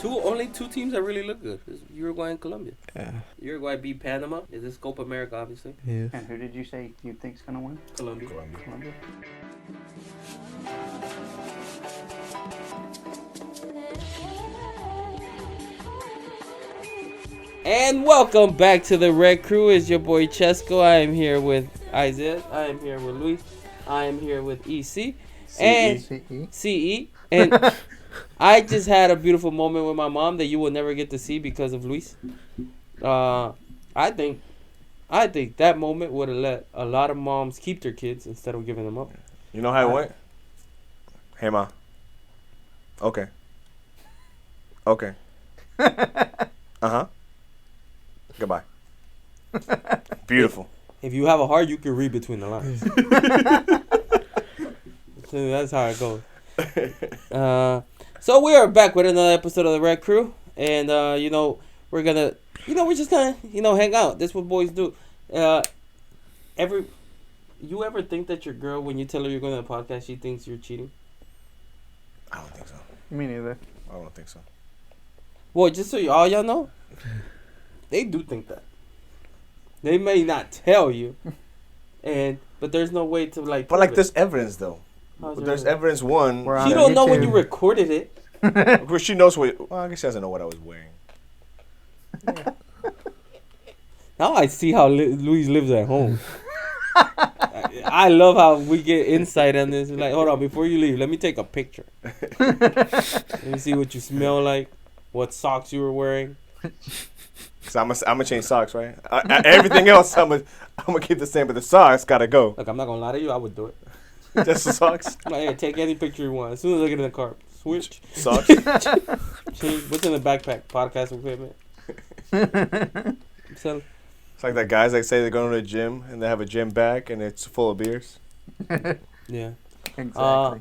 Only two teams that really look good. It's Uruguay and Colombia. Yeah. Uruguay beat Panama. Is this Copa America, obviously? Yes. And who did you say you think's gonna win? Colombia. Colombia. And welcome back to the Red Crew. It's your boy Chesco. I am here with Isaiah. I am here with Luis. I am here with EC. And CE. And I just had a beautiful moment with my mom that you will never get to see because of Luis. I think that moment would have let a lot of moms keep their kids instead of giving them up. You know how it went? Hey, Ma. Okay. Okay. Uh-huh. Goodbye. Beautiful. If you have a heart, you can read between the lines. So that's how it goes. So we are back with another episode of the Red Crew, and we're gonna, we're just gonna, hang out. That's what boys do. You ever think that your girl, when you tell her you're going to a podcast, she thinks you're cheating? I don't think so. Me neither. I don't think so. Well, just so all y'all know, they do think that. They may not tell you, but there's no way to like. But like, there's evidence though. There's evidence. One, she don't know when you recorded it. Of course, she knows what. Well, I guess she doesn't know what I was wearing. Yeah. Now I see how Luis lives at home. I love how we get insight on this. Like, hold on, before you leave, let me take a picture. Let me see what you smell like, what socks you were wearing. So I'm gonna change socks, right? Everything else, I'm gonna keep the same, but the socks gotta go. Look, I'm not gonna lie to you. I would do it. Just the socks. I'm like, hey, take any picture you want. As soon as I get in the car, switch. Socks. Change. What's in the backpack? Podcast equipment. So, it's like that guys that say they're going to the gym and they have a gym bag and it's full of beers. Yeah. Exactly.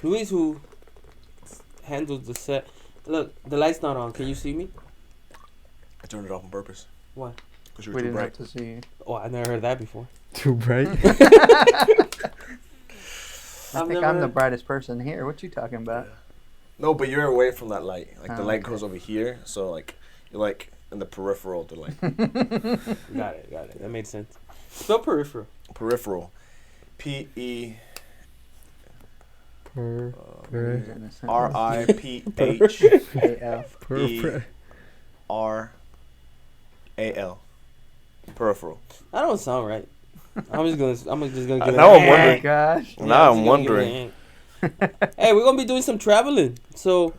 Luis, who handles the set. Look, the light's not on. Can you see me? I turned it off on purpose. Why? Because you're We too didn't bright. have to see you. Oh, I never heard that before. Too bright. I think I'm the brightest person here. What you talking about? No, but you're away from that light. Like the light okay. goes over here, so like you're like in the peripheral of the light. Got it. That made sense. Spell peripheral. Peripheral. P-E. R-I-P-H-E-R-A-L. Peripheral. That don't sound right. I'm just gonna give it. Now I'm wondering. Gosh. Now I'm wondering. Hey, we're gonna be doing some traveling. So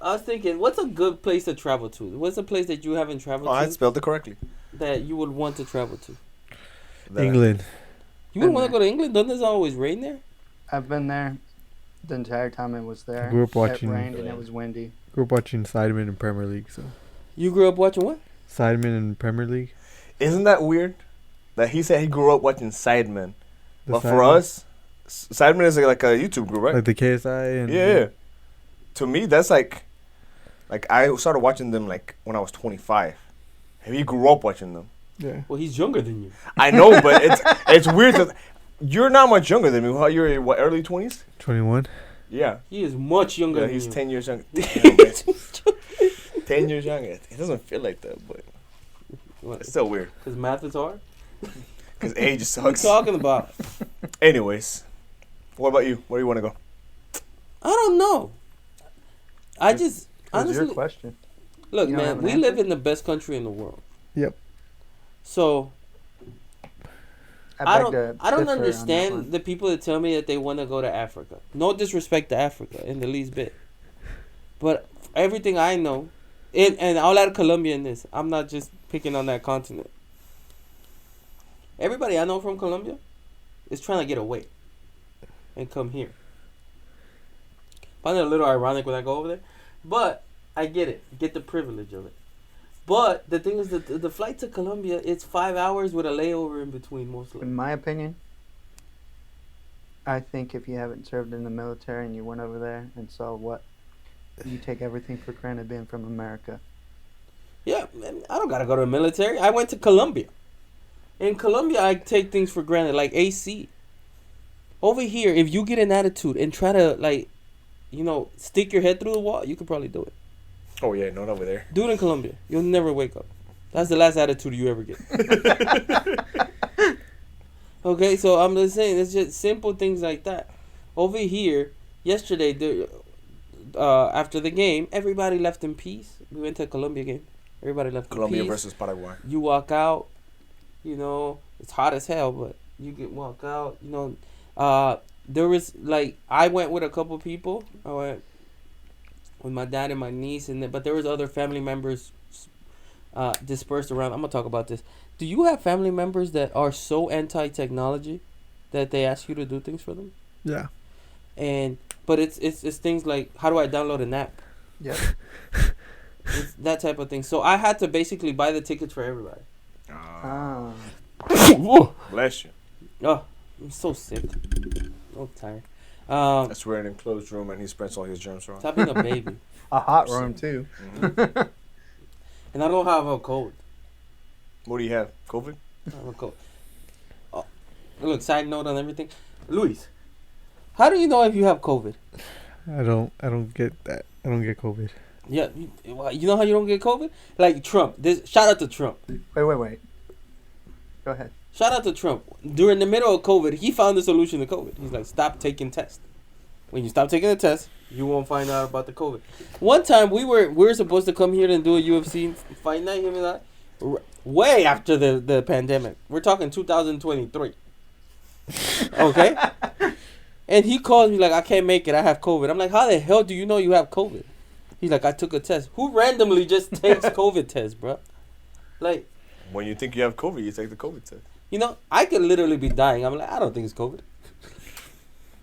I was thinking, what's a good place to travel to? What's a place that you haven't traveled to? I spelled it correctly. That you would want to travel to? England. You would want to go to England? Doesn't it always rain there? I've been there the entire time it was there. Grew up watching. It rained and it was windy. Grew up watching Sidemen in Premier League. So. You grew up watching what? Sidemen in Premier League. Isn't that weird? That he said he grew up watching Sidemen. But for Sidemen? us, Sidemen is like a YouTube group, right? Like the KSI and. Yeah. To me, that's like I started watching them like when I was 25. He grew up watching them. Yeah. Well, he's younger than you. I know, but it's weird. You're not much younger than me. How you're in what, early 20s? 21. Yeah. He is much younger Yeah, than he's you. 10 years younger. Damn, man. 10 years younger. It doesn't feel like that, but it's still weird. Because math is hard? Because age What sucks. you talking about? Anyways, what about you? Where do you want to go? I don't know. I just, That's honestly, your question. look, You don't have man, an we answer? live in the best country in the world. Yep. So I beg don't to differ on that understand one. the people that tell me that they want to go to Africa. No disrespect to Africa in the least bit, but everything I know, and I'll add Colombia in this. I'm not just picking on that continent. Everybody I know from Colombia is trying to get away and come here. Find it a little ironic when I go over there, but I get it. Get the privilege of it. But the thing is that the flight to Colombia, it's 5 hours with a layover in between mostly. In my opinion, I think if you haven't served in the military and you went over there and saw what, you take everything for granted being from America. Yeah, man, I don't gotta go to the military. I went to Colombia. In Colombia, I take things for granted, like AC. Over here, if you get an attitude and try to, like, stick your head through the wall, you could probably do it. Oh yeah, not over there. Do it in Colombia. You'll never wake up. That's the last attitude you ever get. Okay, so I'm just saying, it's just simple things like that. Over here, yesterday, after the game, everybody left in peace. We went to a Colombia game. Everybody left in peace. Colombia versus Paraguay. You walk out, you know, it's hot as hell, but you can walk out, you know. There was, like, I went with a couple people. I went with my dad and my niece, but there was other family members dispersed around. I'm going to talk about this. Do you have family members that are so anti-technology that they ask you to do things for them? Yeah. But it's things like, how do I download an app? Yeah. It's that type of thing. So I had to basically buy the tickets for everybody. Bless you. Oh, I'm so sick. I'm tired. That's we're in an enclosed room and he spreads all his germs around. Stop being a baby. A hot room too. Mm-hmm. And I don't have a cold. What do you have? COVID? I have a cold. Oh, look, side note on everything. Luis, how do you know if you have COVID? I don't get that. I don't get COVID. Yeah, you know how you don't get COVID? Like Trump. Shout out to Trump. Wait. Go ahead. Shout out to Trump. During the middle of COVID, he found the solution to COVID. He's like, stop taking tests. When you stop taking the test, you won't find out about the COVID. One time, we were supposed to come here and do a UFC fight night, him and I, way after the pandemic. We're talking 2023. Okay? And he calls me like, I can't make it. I have COVID. I'm like, how the hell do you know you have COVID? He's like, I took a test. Who randomly just takes COVID tests, bro? Like, when you think you have COVID, you take the COVID test. you know, I could literally be dying. I'm like, I don't think it's COVID.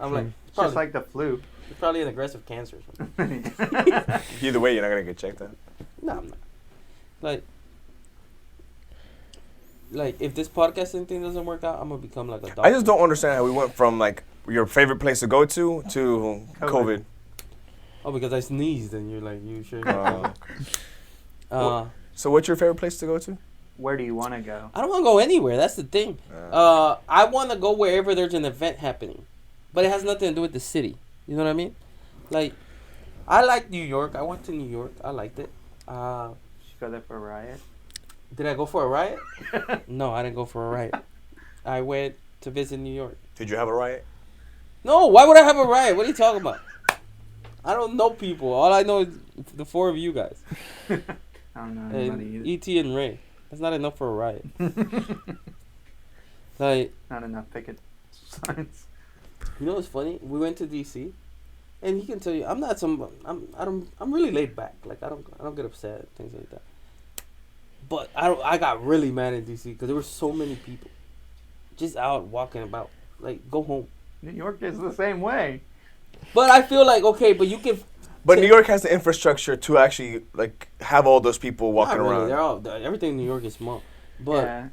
I'm like, It's just like the flu. it's probably an aggressive cancer or something. Either way, you're not gonna get checked out. No, I'm not. Like, if this podcasting thing doesn't work out, I'm gonna become like a doctor. I just don't understand how we went from like your favorite place to go to COVID. Oh, because I sneezed and you're like, you sure? So what's your favorite place to go to? Where do you want to go? I don't want to go anywhere. That's the thing. I want to go wherever there's an event happening, but it has nothing to do with the city. You know what I mean? Like, I like New York. I went to New York. I liked it. Did you go there for a riot? Did I go for a riot? No, I didn't go for a riot. I went to visit New York. Did you have a riot? No, why would I have a riot? What are you talking about? I don't know people. All I know is the four of you guys. I don't know anybody And either. E.T. and Ray. That's not enough for a riot. Like, Not enough picket signs. you know what's funny? We went to D.C. and he can tell you I'm really laid back. Like I don't get upset, things like that. But I got really mad in D.C. because there were so many people just out walking about. Like, go home. New York is the same way. But I feel like, okay, but you can. But New York has the infrastructure to actually like have all those people walking Not really. around. They're all, everything in New York is small. But yeah.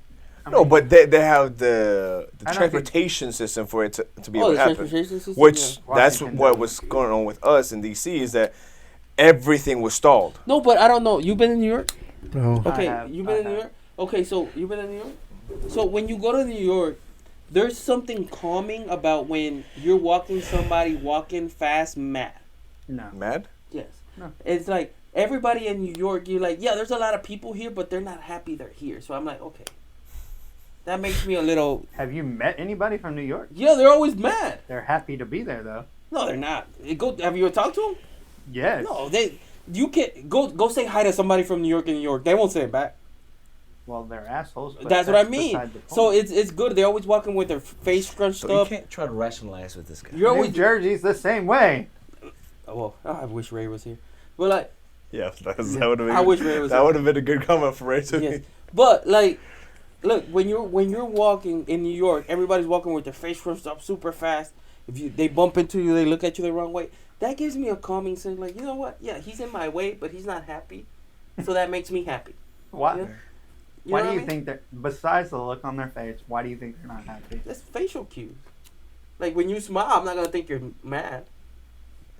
But they have the I don't transportation system for it to be oh, able the to happen. transportation system. Which Yeah. that's Washington what does. was going on with us in DC is that everything was stalled. No, but I don't know. You been in New York? No. Okay, have, you been in New York? Okay, so you been in New York? So when you go to New York, there's something calming about when you're walking somebody walking fast mad. No. Mad? Yes. No. It's like everybody in New York, you're like, yeah, there's a lot of people here, but they're not happy they're here. So I'm like, okay. That makes me a little... Have you met anybody from New York? Yeah, they're always mad. They're happy to be there, though. No, they're not. Have you ever talked to them? Yes. No, you can't... Go say hi to somebody from New York in New York. They won't say it back. Well, they're assholes. But That's what I mean. beside the point. So it's good. They're always walking with their face scrunched So you up. can't try to rationalize with this guy. You're New always... Jersey's the same way. Oh, well, I wish Ray was here. But, like... Yeah, that would have been. I wish Ray was that here. would have been a good comment for Ray to Yes. me. But, like... Look, when you're walking in New York, everybody's walking with their face scrunched up super fast. If they bump into you, they look at you the wrong way. That gives me a calming sense. Like, you know what? Yeah, he's in my way, but he's not happy. So that makes me happy. Why? Yeah. You Why know do what you I mean? think that? Besides the look on their face, why do you think they're not happy? That's facial cues. Like, when you smile, I'm not going to think you're mad.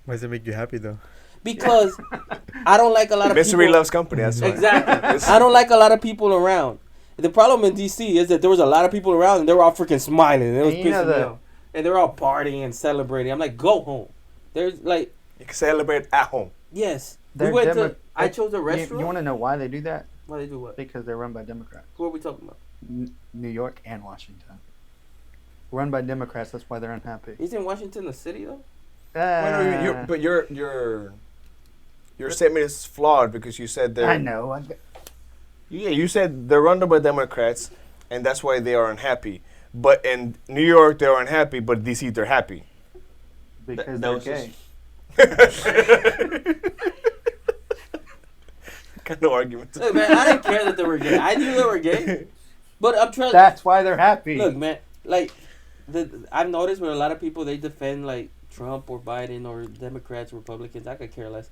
Why does it make you happy though? Because I don't like a lot of Misery people. loves company. That's why. Exactly. I don't like a lot of people around. The problem in D.C. is that there was a lot of people around and they were all freaking smiling. And it was And you know pissing me that- off. And they were all partying and celebrating. I'm like, go home. There's like, You can celebrate at home. yes. Their we went to... I chose a restaurant. You want to know why they do that? Why they do what? Because they're run by Democrats. Who are we talking about? New York and Washington. Run by Democrats. That's why they're unhappy. Isn't Washington a city though? But your statement is flawed because you said they're. I know. You said they're run by Democrats, and that's why they are unhappy. But in New York, they're unhappy, but DC, they're happy. Because they're gay. Got no argument. Look, man, I didn't care that they were gay. I knew they were gay, but I'm trying. That's why they're happy. Look, man, like I've noticed when a lot of people they defend like Trump or Biden or Democrats, Republicans. I could care less.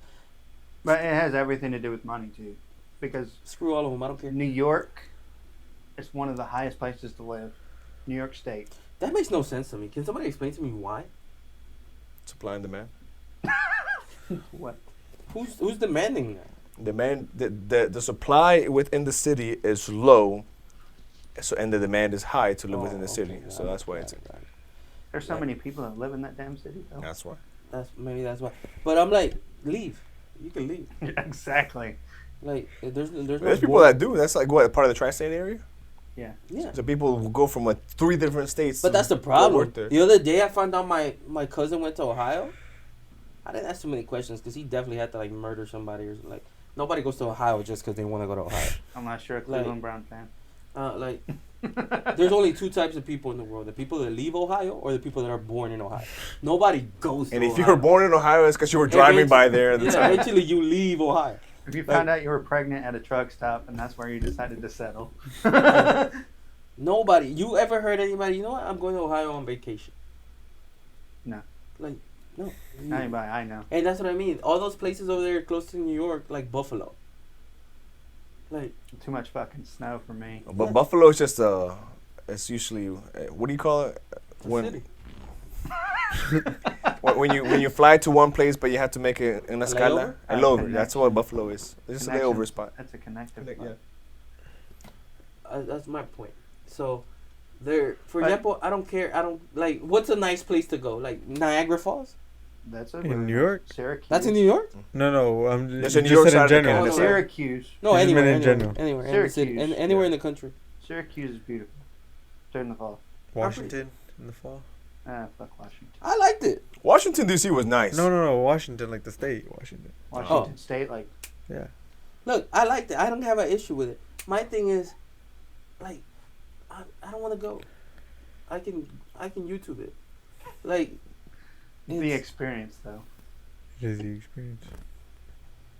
But it has everything to do with money too, because screw all of them. I don't care. New York is one of the highest places to live. New York State. That makes no sense to me. Can somebody explain to me why? Supply and demand. What? Who's demanding that? The supply within the city is low, and the demand is high to live within the city. Okay, so that's why it's. There's so many people that live in that damn city, though. That's why. That's why. But I'm like, leave. You can leave. Exactly. Like there's people that do. That's like what, part of the tri-state area. Yeah. Yeah. So people will go from 3 different states. But that's the problem. Work there. The other day I found out my cousin went to Ohio. I didn't ask too many questions because he definitely had to like murder somebody or like. Nobody goes to Ohio just because they want to go to Ohio. I'm not sure a Cleveland Brown fan. There's only 2 types of people in the world: the people that leave Ohio or the people that are born in Ohio. Nobody goes to And if Ohio. you were born in Ohio, it's because you were driving by there at the time. Eventually you leave Ohio. If you found out you were pregnant at a truck stop and that's where you decided to settle. Nobody. You ever heard anybody, you know what, I'm going to Ohio on vacation? No. Like, no. Anybody I know. And that's what I mean. All those places over there close to New York, like Buffalo. Like too much fucking snow for me. But Buffalo is just it's usually what do you call it? City. when you fly to one place but you have to make it in a layover? A layover. That's what Buffalo is. It's just a layover spot. That's a connective. That's my point. So, for example, I don't care. I don't like. What's a nice place to go? Like Niagara Falls. That's in New York. Syracuse. That's in New York. No. I'm That's just in New York said in side of general. Canada. Syracuse. No, Just anywhere in in general. Anywhere in the Syracuse. city, anywhere in the country. Syracuse is beautiful during the fall. Washington in the fall. Fuck Washington. I liked it. Washington D.C. was nice. No. Washington, like the state, Washington. Washington State, like. Yeah. Look, I liked it. I don't have an issue with it. My thing is, like, I don't want to go. I can YouTube it. Like. The experience, though. It is the experience.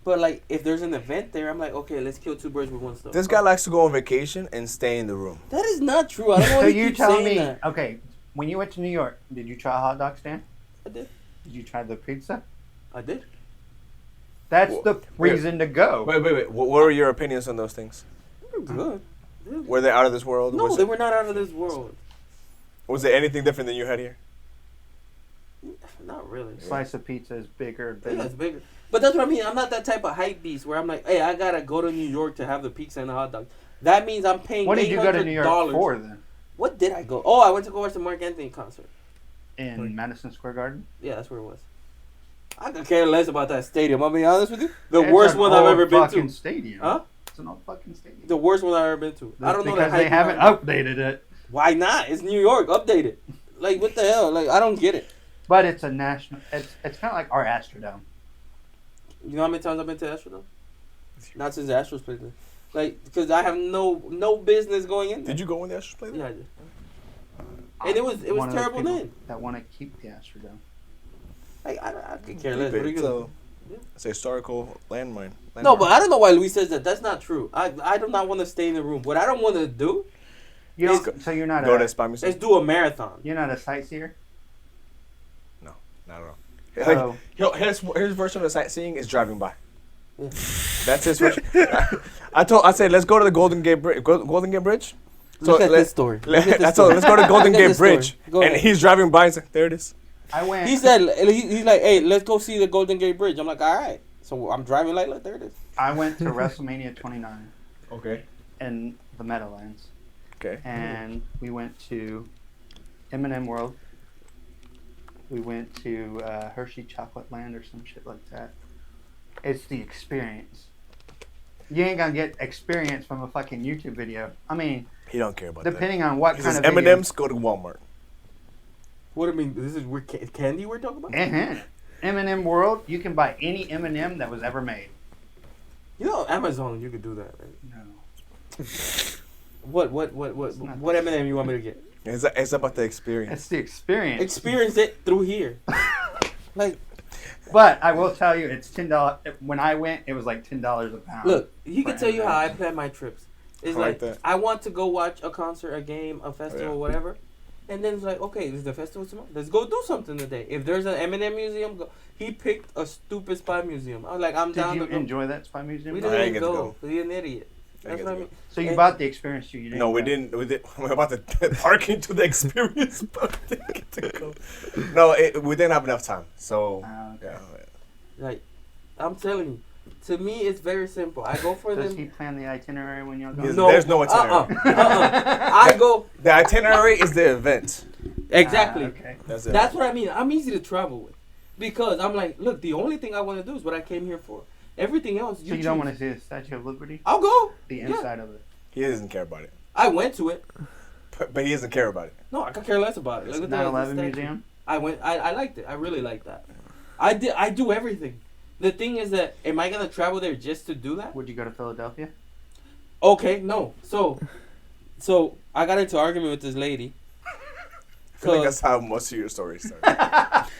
But like, if there's an event there, I'm like, okay, let's kill 2 birds with 1 stone. This guy likes to go on vacation and stay in the room. That is not true. I don't know why So you you keep tell saying me, that. okay, when you went to New York, did you try a hot dog stand? I did. Did you try the pizza? I did. That's the reason to go. Wait. What were your opinions on those things? They were good. Yeah. Were they out of this world? No, they were not out of this world. Was there anything different than you had here? Not really. Slice of pizza is bigger than. Yeah, it's bigger. But that's what I mean. I'm not that type of hype beast where I'm like, hey, I gotta go to New York to have the pizza and the hot dog. That means I'm paying. What did you go to New York for then? What did I go? Oh, I went to go watch the Mark Anthony concert. In Madison Square Garden? Yeah, that's where it was. I could care less about that stadium. I'll be honest with you. The It's worst an one I've old ever been fucking to. Stadium. Huh? It's an old fucking stadium. The worst one I've ever been to. I don't know because that they haven't updated it. Why not? It's New York. Update it. Like, what the hell? Like, I don't get it. But it's a national. It's kind of like our Astrodome. You know how many times I've been to Astrodome? Not since the Astros played there. Like, because I have no business going in there. Did you go when the Astros played there? Yeah, I did. And it was terrible then. That want to keep the Astrodome. Like, I could care less. What are you gonna do? It's a historical landmark. No, but I don't know why Luis says that. That's not true. I do not want to stay in the room. What I don't want to do So you're not go to Spy Museum? is do a marathon. You're not a sightseer? No, not at all. Oh. His version of sightseeing is driving by. Yeah. That's his version. I said, let's go to the Golden Gate Bridge. Golden Gate Bridge? Look at this story. Let's go to Golden Look at Gate this story. Bridge. Go And ahead. he's driving by and said, there it is. I went. He said, he's like, hey, let's go see the Golden Gate Bridge. I'm like, all right. So I'm driving like, look, there it is. I went to WrestleMania 29 Okay. in the Meadowlands. Okay. And we went to M&M World. We went to Hershey Chocolate Land or some shit like that. It's the experience. You ain't gonna get experience from a fucking YouTube video. I mean, He don't care about depending on what that. kind of M&M's, go to Walmart. What do you mean? This is candy we're talking about? M&M world, you can buy any M&M that was ever made. You know, Amazon, you could do that, right? No. What M&M you want me to get? It's about the experience. It's the experience. Experience it through here. Like, but I will tell you, it's $10. When I went, it was like $10 a pound. look, he can tell you how I plan my trips. It's I like like that. I want to go watch a concert, a game, a festival, yeah. whatever. And then it's like, okay, is the festival tomorrow? Let's go do something today. If there's an M&M museum, go. He picked a stupid spy museum. I was like, I'm down Did to you go. enjoy that spy museum? We I didn't ain't even get to go. go. He's an idiot. That's what I mean. So you And- bought the experience too? You didn't No, we go. didn't. We're about to park into the experience, but didn't get to go. No, we didn't have enough time. So, Okay. yeah. Like, I'm telling you, to me, it's very simple. I go for Does them. he plan the itinerary when you're Yes. going? There's no itinerary. I go. The itinerary is the event. Exactly. Okay. That's it. That's what I mean. I'm easy to travel with. Because I'm like, look, the only thing I want to do is what I came here for. Everything else, So you don't want to see the Statue of Liberty? I'll go. The Yeah. inside of it. He doesn't care about it. I went to it. But he doesn't care about it. No, I could care less about it. Like, what the hell is 9/11 the museum? I went. I liked it. I really liked that. I do everything. The thing is that, am I gonna travel there just to do that? Would you go to Philadelphia? Okay, no. So I got into argument with this lady. I feel like that's how most of your stories start.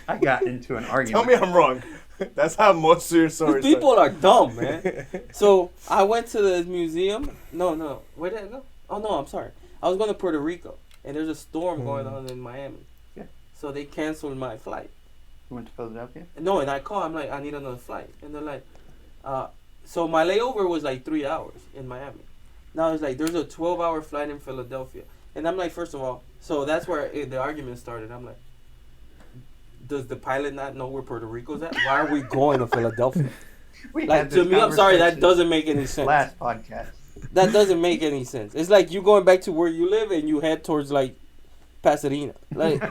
I got into an argument. Tell me I'm wrong. That's how most of your stories start. People are dumb, man. So I went to the museum. No. Where did I go? Oh no, I'm sorry. I was going to Puerto Rico, and there's a storm going on in Miami. Yeah. So they canceled my flight. You went to Philadelphia? No, and I called. I'm like, I need another flight, and they're like, so my layover was like 3 hours in Miami. Now it's like there's a 12-hour flight in Philadelphia, and I'm like, first of all, so that's where the argument started. I'm like, does the pilot not know where Puerto Rico's at? Why are we going to Philadelphia? We Like, had to this me, I'm sorry, that conversation doesn't make any sense. last podcast. That doesn't make any sense. It's like you going back to where you live and you head towards like Pasadena. Like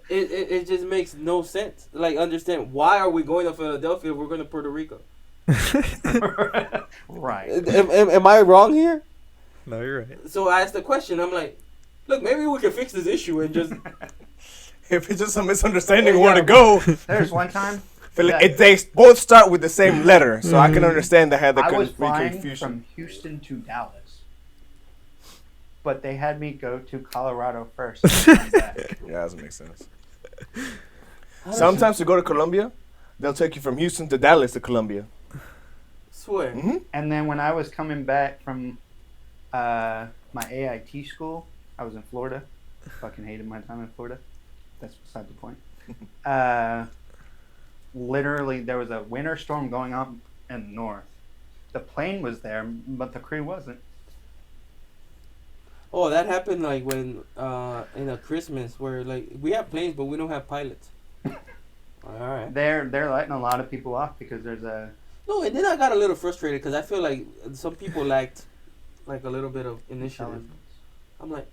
it just makes no sense. Like, understand, why are we going to Philadelphia if we're going to Puerto Rico? Right. Am I wrong here? No, you're right. So I asked the question. I'm like, look, maybe we can fix this issue and just. If it's just a misunderstanding where to go, There's one time they both start with the same letter, so I can understand they had the I was flying confusion. from Houston to Dallas, but they had me go to Colorado first. And come back. Yeah, that doesn't make sense. Sometimes to go to Colombia, they'll take you from Houston to Dallas to Colombia. Swear. Mm-hmm. And then when I was coming back from my AIT school, I was in Florida. Fucking hated my time in Florida. That's beside the point. Literally, there was a winter storm going on in the north. The plane was there, but the crew wasn't. Oh, that happened like when in a Christmas where like we have planes but we don't have pilots. All right. They're letting a lot of people off because there's a No, and then I got a little frustrated because I feel like some people lacked like a little bit of initiative. I'm like,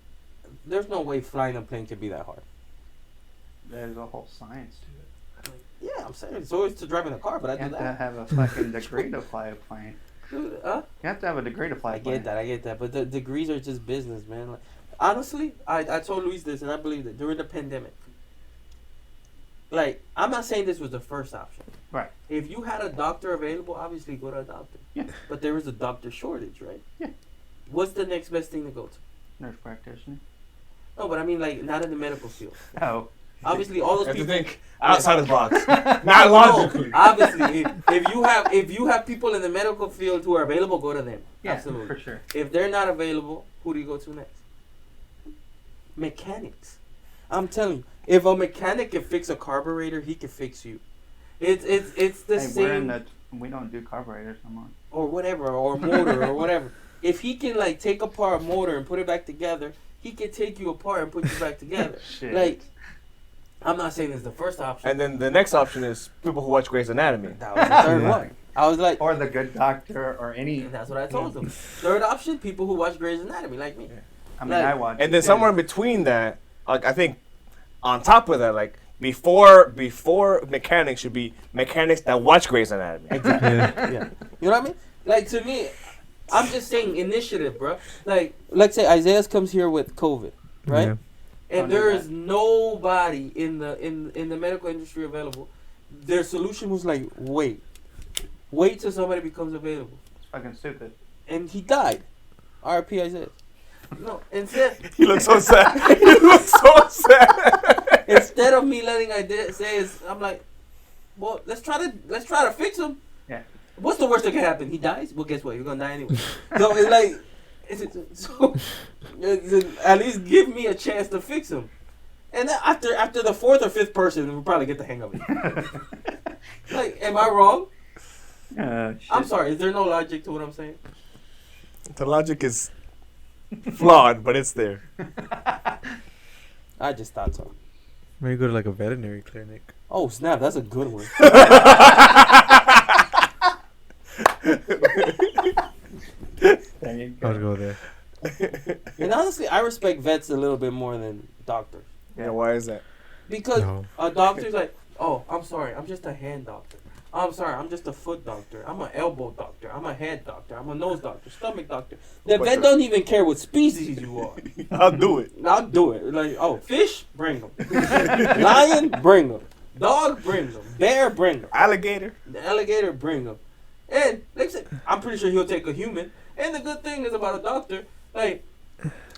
there's no way flying a plane can be that hard. There's a whole science to it. I'm like, yeah, I'm saying it's always to driving a car, but I You do have to that. have a fucking degree to fly a plane. Dude, You have to have a degree to fly I a plane. get that, but the degrees are just business, man. Like, honestly, I told Luis this, and I believe it during the pandemic. Like, I'm not saying this was the first option. Right. If you had a doctor available, obviously go to a doctor. Yeah. But there is a doctor shortage, right? Yeah. What's the next best thing to go to? Nurse practitioner. No, but I mean, like, not in the medical field. Oh. Obviously, all those You have to people. think outside the box, not No, logically. obviously, if you have people in the medical field who are available, go to them. Yeah, Absolutely. for sure. If they're not available, who do you go to next? Mechanics. I'm telling you, if a mechanic can fix a carburetor, he can fix you. It's the Hey, same, we don't do carburetors no more. or whatever, or motor, or whatever. If he can like take apart a motor and put it back together, he can take you apart and put you back together. Shit. Like, I'm not saying it's the first option. And then the next option is people who watch Grey's Anatomy. That was the third one. I was like, Or the good doctor, or any. and that's what I told them. Third option, people who watch Grey's Anatomy, like me. I mean, like- I watch. And then somewhere in between that, like I think, on top of that, like before mechanics should be mechanics that watch Grey's Anatomy. Yeah. You know what I mean? Like, to me, I'm just saying initiative, bro. Like, let's say Isaiah comes here with COVID, right? Yeah. And there is nobody in the medical industry available. Their solution was like, wait till somebody becomes available. It's fucking stupid. And he died. R.I.P. Isaiah. No, instead He looks so sad. He looks so sad. instead of me letting Isaiah say it, I'm like, well, let's try to fix him. Yeah. What's the worst that can happen? He dies. Well, guess what? You're gonna die anyway. So it's like, at least give me a chance to fix him. And then after the fourth or fifth person, we'll probably get the hang of it. Like, am I wrong? Shit. I'm sorry. Is there no logic to what I'm saying? The logic is flawed, but it's there. I just thought so. Maybe go to like a veterinary clinic. Oh snap! That's a good one. There you I'll go. go there. And honestly, I respect vets a little bit more than doctors. Yeah, why is that? Because No. a doctor's like, oh, I'm sorry, I'm just a hand doctor. I'm sorry, I'm just a foot doctor. I'm an elbow doctor. I'm a head doctor. I'm a nose doctor. Stomach doctor. The But vet don't even care what species you are. I'll do it. I'll do it. Like, oh, fish, bring them. Lion, bring them. Dog, bring them. Bear, bring them. Alligator. The alligator, bring them. And like I said, I'm pretty sure he'll take a human. And the good thing is about a doctor, like,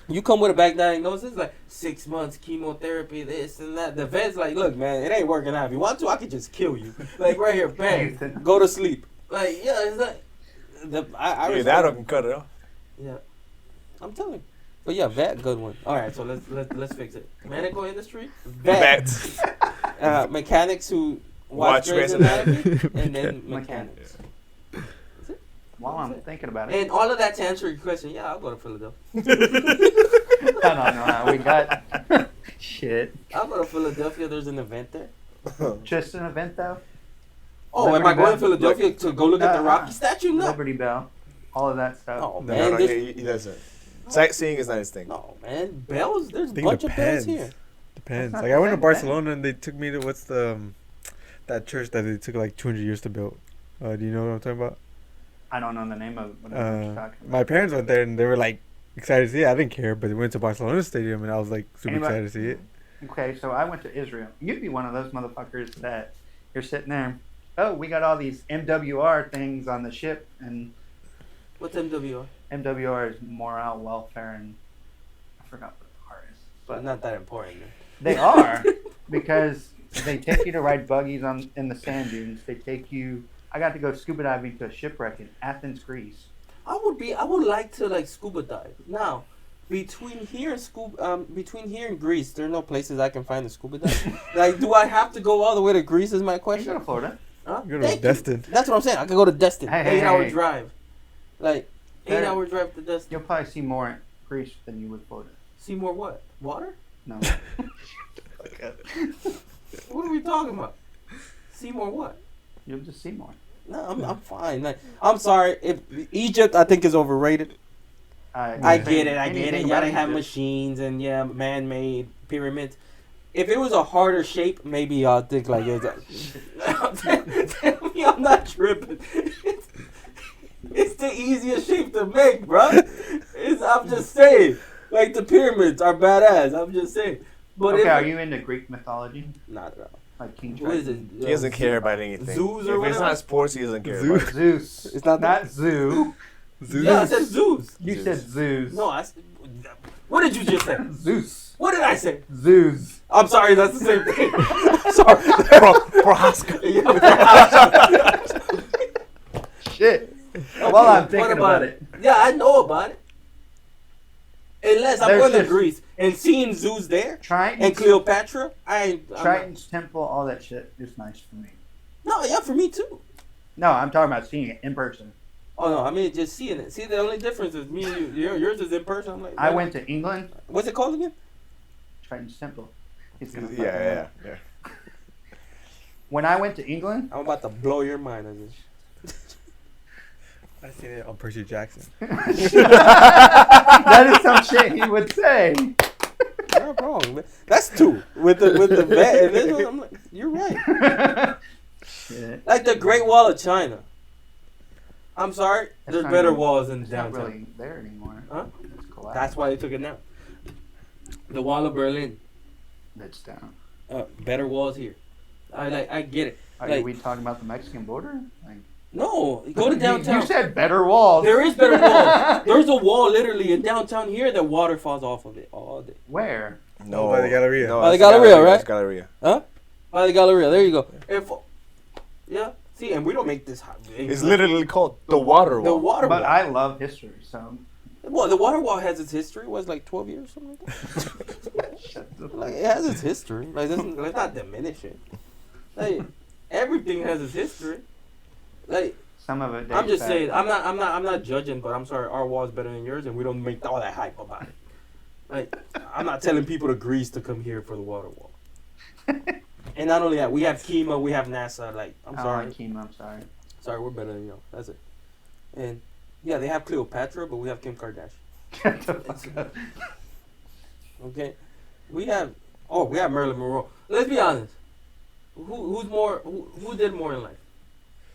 you come with a back diagnosis, like 6 months chemotherapy, this and that. The vet's like, look, man, it ain't working out. If you want to, I could just kill you. Like right here, bang, go to sleep. Like, yeah, it's like, I Yeah, respect that it. can cut it off. Yeah, I'm telling you. But yeah, vet, good one. All right, so let's fix it. Medical industry, vet. Mechanics who watch Grey's Anatomy, and then mechanics. While I'm thinking about it. And all of that to answer your question, yeah, I'll go to Philadelphia. I don't know how we got shit. I'll go to Philadelphia. There's an event there. Just an event though. Oh, am I Liberty going Bell? to Philadelphia to go look at the Uh-uh. Rocky statue? No. Liberty Bell, all of that stuff. Oh, No, man. no, there's- he doesn't. Sightseeing is not his thing. No, man. Bells? There's a I think bunch of bells depends. here. Depends. That's not Like I went to the same Barcelona and they took me to what's the that church that they took like 200 years to build. Do you know what I'm talking about? I don't know the name of it, but I know what you're talking about. My parents went there and they were like excited to see it. I didn't care, but they went to Barcelona Stadium and I was like super Anybody- excited to see it. Okay, so I went to Israel. You'd be one of those motherfuckers that you're sitting there. Oh, we got all these MWR things on the ship, and What's MWR? MWR is morale, welfare, and I forgot what the R is. But But not that important. Man. they are because they take you to ride buggies in the sand dunes. They take you. I got to go scuba diving to a shipwreck in Athens, Greece. I would like to like scuba dive. Now, between here and Greece, there are no places I can find a scuba dive. Like, do I have to go all the way to Greece? Is my You go question. to Florida. Huh? You go to Thank Destin. That's what I'm saying. I could go to Destin. Hey, 8-hour hey. drive. Like, There- 8-hour drive to Destin. You'll probably see more in Greece than you would Florida. See more what? Water? No. What are we talking about? See more what? You'll just see more. No, I'm fine. Like, I'm sorry. If Egypt, I think is overrated. I get it. Anything Yeah, about they have Egypt. machines and yeah, man-made pyramids. If it was a harder shape, maybe I'll think like it's. Tell me I'm not tripping. It's the easiest shape to make, bro. I'm just saying. Like the pyramids are badass. I'm just saying. But Okay, if are you into Greek mythology? Not at all. Like King What is Triton? it? He doesn't care about anything. Zoos or If it's whatever? not sports, he doesn't care Zoo. about it. Zeus. It's not Not zoo. Zeus. Yeah, I said Zeus. You Zeus. said Zeus. No, what did you just say? Zeus. What did I say? Zeus. I'm sorry, that's the same thing. Sorry. Prohaska. Shit. While I'm What thinking about it. Yeah, I know about it. Unless I'm There's going to just- Greece and seeing Zeus there and Triton's, Cleopatra, I'm Triton's temple, all that shit is nice for me. not, no, yeah, for me too. No, I'm talking about seeing it in person. Oh no, I mean just seeing it. See, the only difference is me and you. Yours is in person. I'm like, I went to England, What's it called again? Triton's temple. He's gonna Yeah. When I went to England, I'm about to blow your mind on this. I seen it on Percy Jackson. that is some shit he would say. You're not wrong. Man. That's two with the vet and this one. I'm like, you're right. Shit. Like the Great Wall of China. I'm sorry. It's There's not better even- walls in It's not downtown. really there anymore. Huh? It's collapsed. That's why they took it down. The wall of Berlin. That's down. Better walls here. I get it. Are Like- we talking about the Mexican border? Like, No, go to downtown. You said better walls. There is better walls. There's a wall literally in downtown here that water falls off of it all day. Where? No, by the Galleria. No, By the that's Galleria, right? That's Galleria. By the Galleria. There you go. Yeah. See, and we don't make this hot. It's literally called the water wall. the water But wall. I love history, so. Well, the water wall has its history. It was like 12 years, something like that. Shut the Like it has its history. Like let's not diminish it. Like everything has its history. Like Some of it. I'm dates just back. saying. I'm not judging, but I'm sorry. Our wall is better than yours, and we don't make all that hype about it. Like I'm not telling people to Greece to come here for the water wall. And not only that, we have Kima, we have NASA. Like I'm I sorry, like Kima, I'm sorry. sorry, we're better than y'all. That's it. And yeah, they have Cleopatra, but we have Kim Kardashian. Get the fuck up. Okay, we have Marilyn Monroe. Let's be honest. Who did more in life?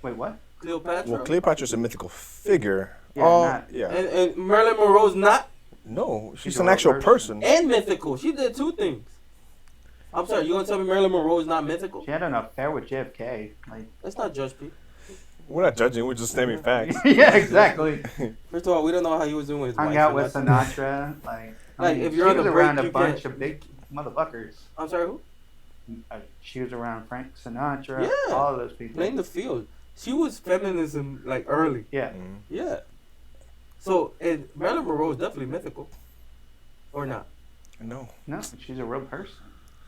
Wait, what? Cleopatra. Well, Cleopatra's a mythical figure. Yeah, not- yeah. and Marilyn Monroe's not No, she's She's an a actual real person. and mythical. She did two things. I'm sorry, you gonna tell me Marilyn Monroe is not mythical? She had an affair with JFK. Like, Let's not judge people. We're not judging. We're just naming facts. yeah, exactly. First of all, we don't know how he was doing with his Hung wife. out and with that's- Sinatra. Like, Like, if you're she on the was break, around a you bunch can't- of big motherfuckers. I'm sorry, who? She was around Frank Sinatra. Yeah. All of those people. Playing the field. She was feminism like early. Yeah. Mhm. Yeah. So, and Marilyn Monroe is definitely mythical. Or not? No. No, she's a real person.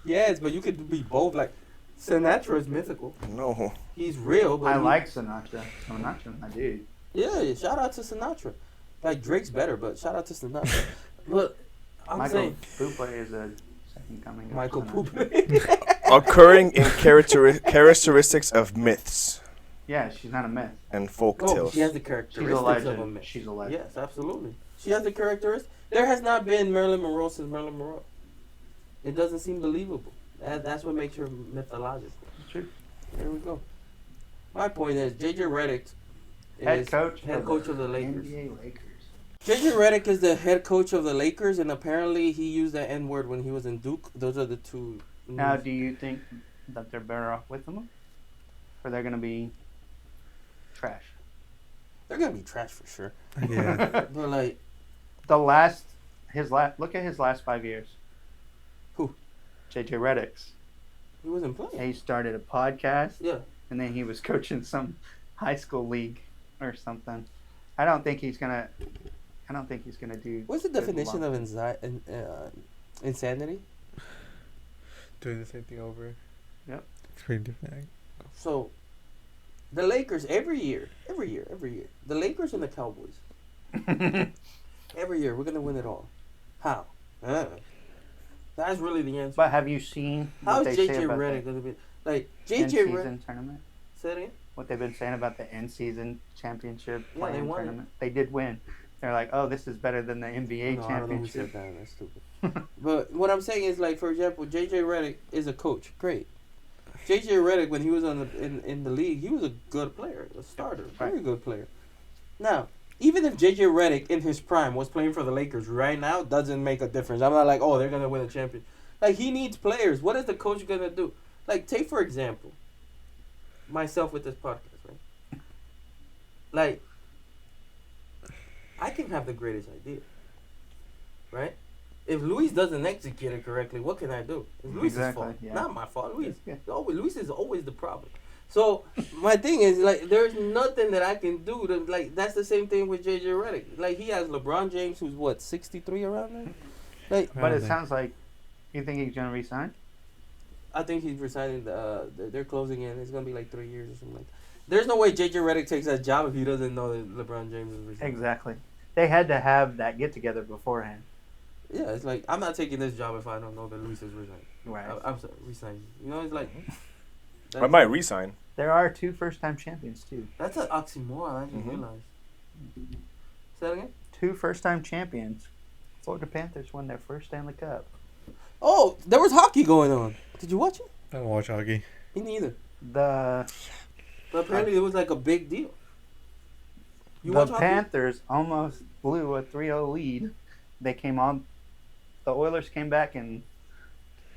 Yes, but you could be both. Like, Sinatra is mythical. No. He's real. But I he- like Sinatra. Sinatra, my dude. Yeah, shout out to Sinatra. Like, Drake's better, but shout out to Sinatra. But I'm Michael saying Bublé is a second coming of Michael Sinatra. Bublé. Occurring in characteristics of myths Yeah, she's not a myth. and folk Oh, tales. she has the She's a characteristics of a legend. myth. She's a legend. Yes, absolutely. She has the characteristics. There has not been Marilyn Monroe since Marilyn Monroe. It doesn't seem believable. That's what makes her mythological. It's true. There we go. My point is, JJ Redick is Head coach of the Lakers. NBA Lakers. JJ Redick is the head coach of the Lakers, and apparently he used the N word when he was in Duke. Those are the two. Now, do you think that they're better off with him? Or they're going to be trash? They're gonna be trash for sure. Yeah. But like, Look at his last 5 years. Who? JJ Redick's. he wasn't playing. He started a podcast, Yeah. and then he was coaching some high school league or something. I don't think he's gonna do. What's the good definition long- of insanity? Doing the same thing over. Yep. It's pretty different. So, the Lakers every year, the Lakers and the Cowboys. Every year, we're gonna win it all. How? That's really the answer. But have you seen How what is they JJ say about Redick the gonna be like JJ Redick? in-season tournament? Say it again. What they've been saying about the in-season championship Yeah, playing they won it. tournament? They did win. They're like, oh, this is better than the NBA No, I don't know who championship. said that. That's stupid. But what I'm saying is, like, for example, JJ Redick is a coach. Great. JJ Redick, when he was in the league, he was a good player, a starter, very good player. Now, even if JJ Redick in his prime was playing for the Lakers right now, doesn't make a difference. I'm not like, oh, they're gonna win a champion. Like, he needs players. What is the coach gonna do? Like, take for example, myself with this podcast, right? Like, I can have the greatest idea, right? If Luis doesn't execute it correctly, what can I do? It's Luis's Exactly, fault, yeah. not my fault. Luis, Yeah. Luis is always the problem. So my thing is, like, there's nothing that I can do to, like, that's the same thing with JJ Redick. Like, he has LeBron James, who's what, 63 around there. Like, But it sounds like you think he's gonna resign. I think he's resigning. They're closing in. It's gonna be like 3 years or something like that. There's no way JJ Redick takes that job if he doesn't know that LeBron James is resigning. Exactly. They had to have that get together beforehand. Yeah, it's like, I'm not taking this job if I don't know that Luis is resigning. Right. I'm sorry, resigning. You know, it's like, I might resign. There are 2 first-time champions too. that's an oxymoron. I just Mhm. realized. Say that again? 2 first-time champions. Florida Panthers won their first Stanley Cup. Oh, there was hockey going on. Did you watch it? I don't watch hockey. Me neither. The But apparently it was like a big deal. The Panthers almost blew a 3-0 lead. They came on. The Oilers came back and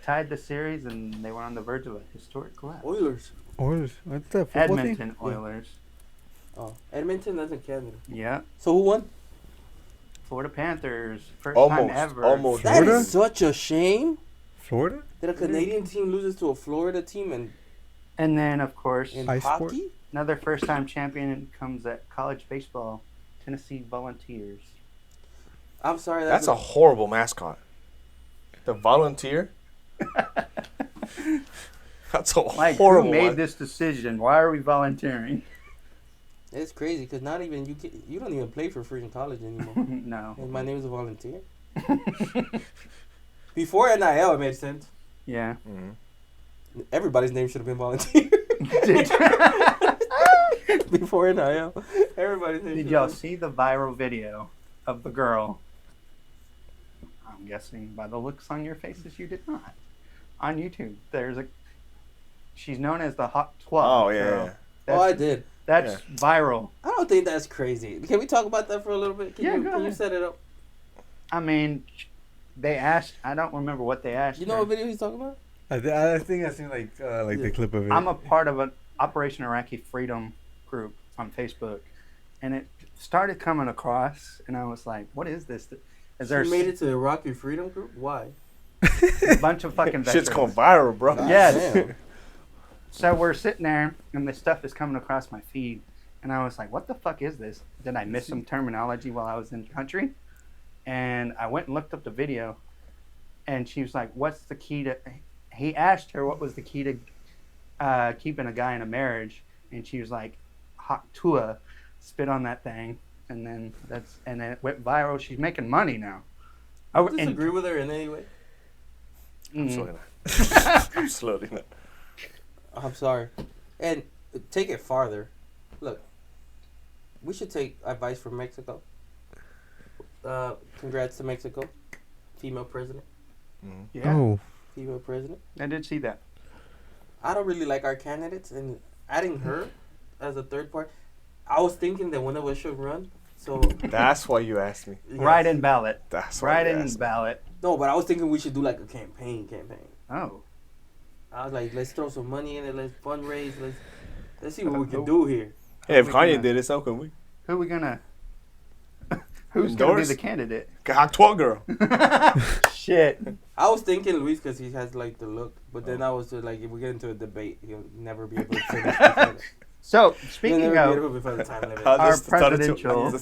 tied the series, and they were on the verge of a historic collapse. Oilers. What's that football Edmonton team? Oilers. Oh, Edmonton doesn't Canada. Yeah. So who won? Florida Panthers. First time ever. Almost. That is such a shame. Florida? That a Canadian team loses to a Florida team And then, of course, in Ice sport? hockey? another first-time champion comes at college baseball. Tennessee Volunteers. I'm sorry. That's a horrible mascot. The Volunteer? That's a Like, horrible who made one. this decision? Why are we volunteering? It's crazy because not even you don't even play for free in college anymore. No. And my name is a volunteer. Before NIL, it made sense. Yeah. Mm-hmm. Everybody's name should have been volunteer. Before NIL, everybody's name. Did y'all see the viral video of the girl? I'm guessing by the looks on your faces, you did not. On YouTube, she's known as the Hot 12. Oh, yeah. Oh, I did. That's viral. I don't think that's crazy. Can we talk about that for a little bit? Can you set it up? I mean, they asked. I don't remember what they asked. You know her. what video he's talking about? I think I seen like the clip of it. I'm a part of an Operation Iraqi Freedom group on Facebook, and it started coming across, and I was like, "What is this? Is there She made it to the Iraqi Freedom Group? Why? a bunch of fucking veterans?" Shit's going viral, bro. Yes. Damn. So we're sitting there, and this stuff is coming across my feed, and I was like, "What the fuck is this?" Did I miss some terminology while I was in the country? And I went and looked up the video, and she was like, "What's the key to?" He asked her what was the key to keeping a guy in a marriage, and she was like, "Haktua, spit on that thing," and then it went viral. She's making money now. I disagree with her in any way. Absolutely not. Absolutely not. I'm sorry. And take it farther. Look, we should take advice from Mexico. Congrats to Mexico. Female president. Mm-hmm. Yeah, Oh. Female president. I did see that. I don't really like our candidates, and adding her as a third part, I was thinking that one of us should run. So That's why you asked me. yes. Write-in ballot. That's why you Write-in asked me. ballot. No, but I was thinking we should do like a campaign. Oh. I was like, let's throw some money in it. Let's fundraise. Let's see what we can do here. Hey, if We Kanye gonna- did it, so can we. Who we gonna? Who's gonna be Endorse? the candidate? Haktua girl. Shit. I was thinking Luis because he has like the look, but then I was just like, if we get into a debate, he'll never be able to finish. So He'll speaking never be of, able before the time limit. Our presidential-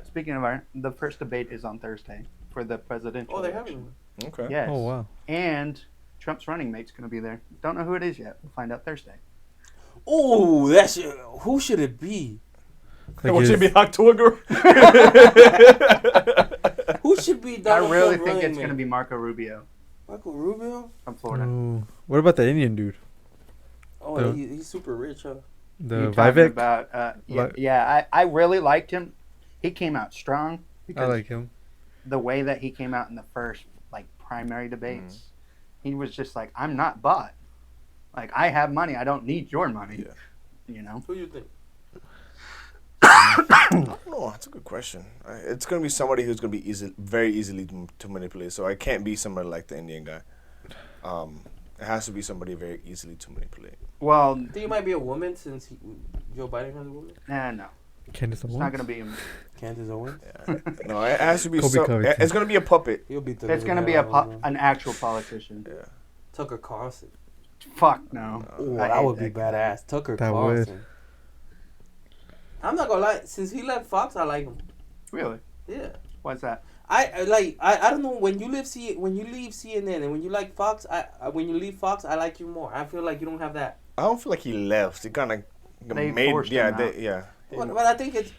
speaking of the first debate is on Thursday for the presidential. Oh, they're having one. Okay. Yes. Oh wow. And Trump's running mate's gonna be there. Don't know who it is yet. We'll find out Thursday. Oh, who should it be? Like What should be his- Haktua girl? Who should be I Donald really Trump think it's running gonna mate? be Marco Rubio Marco Rubio. from Florida. Oh. What about the Indian dude? Oh, The- he's super rich, huh? The You talking Vivek? about? Vi- Yeah. I really liked him. He came out strong I because like him. the way that he came out in the first primary debates, he was just like, "I'm not bought. Like, I have money. I don't need your money." Yeah. You know. Who you think? I don't know. That's a good question. It's gonna be somebody who's gonna be very easily to manipulate. So I can't be somebody like the Indian guy. It has to be somebody very easily to manipulate. Well, Think you might be a woman since Joe Biden has a woman? no. Candace It's not gonna be him. Candace Owens. Yeah. No, it has to be. Kobe Covington. It's gonna be a puppet. He'll be. It's gonna be an actual politician. Yeah. Tucker Carlson. Fuck no. Oh, I that hate would be that guy. badass. Tucker That Carlson. I'm not gonna lie. Since he left Fox, I like him. Really? Yeah. What's that? I don't know, when you leave CNN and when you like Fox, when you leave Fox, I like you more. I feel like you don't have that. I don't feel like he left. He kind of They made. forced Yeah. him out. Yeah. But I think it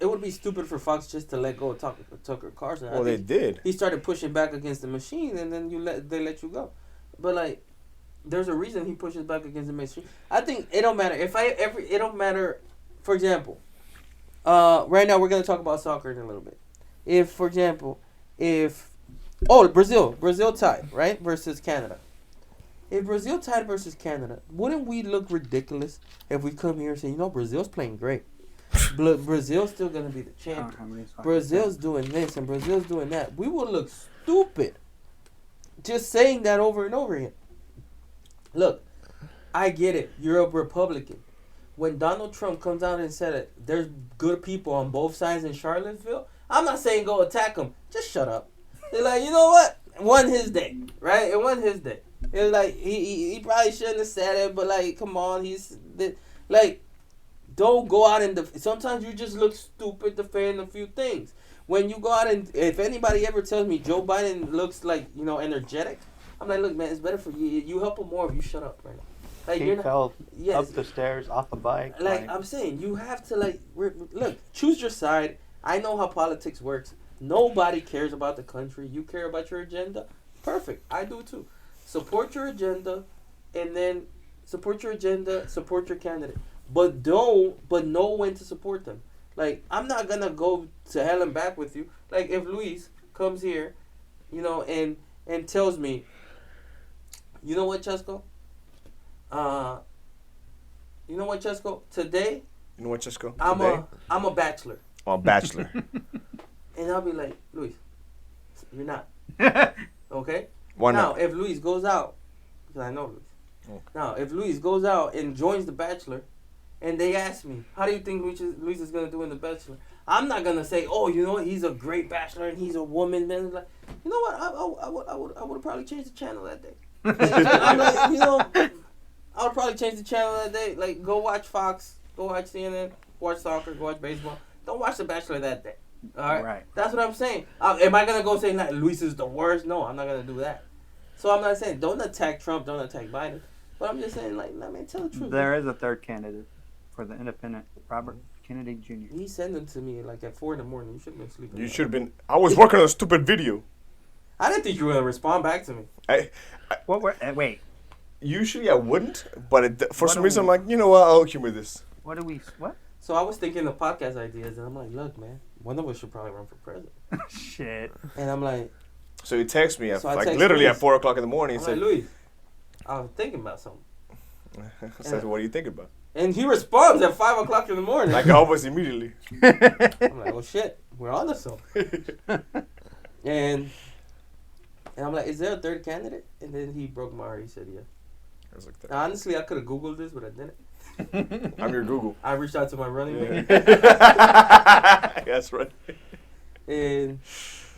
would be stupid for Fox just to let go of Tucker Carlson. Well, they did. He started pushing back against the machine, and then they let you go. But there's a reason he pushes back against the machine. I think it don't matter it don't matter. For example, right now we're gonna talk about soccer in a little bit. For example, Brazil tied, right, versus Canada. If Brazil tied versus Canada, wouldn't we look ridiculous if we come here and say, Brazil's playing great? Brazil's still gonna be the champion. Brazil's doing this and Brazil's doing that. We will look stupid just saying that over and over again. Look, I get it. You're a Republican. When Donald Trump comes out and said it, there's good people on both sides in Charlottesville. I'm not saying go attack them. Just shut up. They're like, you know what? It won his day, right? It won his day. It's like he probably shouldn't have said it, but like, come on, like, don't go out and sometimes you just look stupid defending a few things. When you go out and if anybody ever tells me Joe Biden looks like energetic, I'm like, look, man, it's better for you. You help him more if you shut up right now. Like he fell up the stairs off a bike. Like I'm saying, you have to look, choose your side. I know how politics works. Nobody cares about the country. You care about your agenda. Perfect. I do too. Support your agenda, and then support your candidate. But know when to support them. Like, I'm not gonna go to hell and back with you. Like, if Luis comes here, and tells me, you know what, Chesco? Today. You know what, Chesco? I'm a bachelor. I'm a bachelor. And I'll be like, Luis, you're not. Okay? Why now, not? if Luis goes out, because I know Luis. Okay. Now, if Luis goes out and joins the Bachelor, and they ask me, how do you think Luis is going to do in the Bachelor? I'm not going to say, oh, you know what, he's a great Bachelor and he's a woman. Then like, you know what, I would have probably changed the channel that day. I'm like, I would probably change the channel that day. Like, go watch Fox, go watch CNN, watch soccer, go watch baseball. Don't watch The Bachelor that day. All right? That's what I'm saying. Am I going to go say, like, Luis is the worst? No, I'm not going to do that. So I'm not saying don't attack Trump, don't attack Biden. But I'm just saying, like, I mean, tell the truth. There is a third candidate for the independent, Robert Kennedy Jr. He sent them to me, like, at 4 in the morning. You should have been sleeping. You should have been. I was working on a stupid video. I didn't think you were going to respond back to me. Wait. Usually I wouldn't, but for some reason I'm like, you know what, I'll humor this. What? So I was thinking of podcast ideas, and I'm like, look, man, one of us should probably run for president. Shit. And I'm like... So he texts me at, literally at 4 o'clock in the morning. I'm like, Luis, I was thinking about something. I said, what are you thinking about? And he responds at 5 o'clock in the morning. Like almost immediately. I'm like, oh shit, we're on to something. and I'm like, is there a third candidate? And then he broke my heart. He said, yeah. I was like, now, honestly, I could have Googled this, but I didn't. I'm your Google. I reached out to my running mate. That's right. And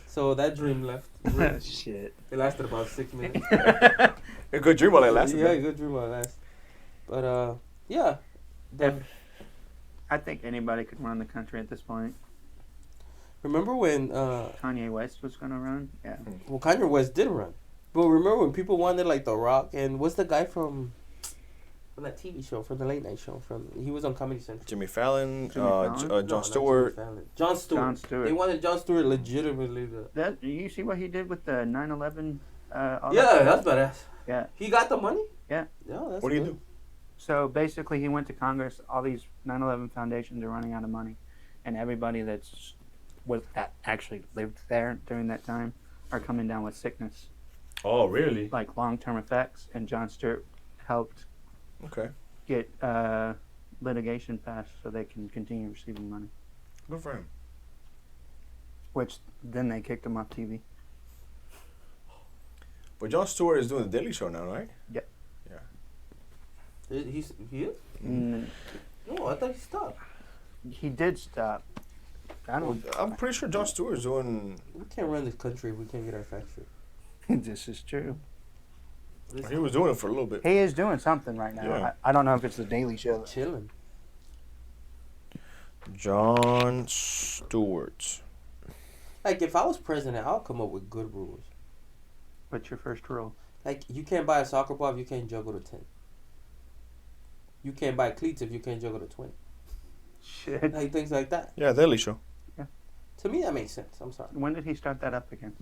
so that dream left. Shit. It lasted about 6 minutes. A good dream while it lasted. Yeah, a good dream while it lasted. But, yeah. I think anybody could run the country at this point. Remember when... Kanye West was going to run? Yeah. Well, Kanye West did run. But remember when people wanted, like, The Rock? And what's the guy from that TV show, from the late night show? He was on Comedy Central. Jimmy Fallon, Jon Stewart. Jon Stewart. They wanted Jon Stewart legitimately. You see what he did with the 9/11? That's badass. Yeah. He got the money? Yeah. That's what do you do? So basically, he went to Congress. All these 9/11 foundations are running out of money, and everybody that actually lived there during that time are coming down with sickness. Oh, really? Like long-term effects, and Jon Stewart helped get litigation passed so they can continue receiving money. Good for him. Which then they kicked him off TV. But Jon Stewart is doing the Daily Show now, right? Yeah. Yeah. He is? No, I thought he stopped. He did stop. I'm pretty sure Jon Stewart's doing... We can't run this country if we can't get our facts straight. This is true. He was doing it for a little bit. He is doing something right now. Yeah. I don't know if it's the Daily Show. Chilling. Jon Stewart. Like, if I was president, I'll come up with good rules. What's your first rule? Like, you can't buy a soccer ball if you can't juggle to 10. You can't buy cleats if you can't juggle to 20. Shit. Like, things like that. Yeah, Daily Show. Yeah. To me, that makes sense. I'm sorry. When did he start that up again?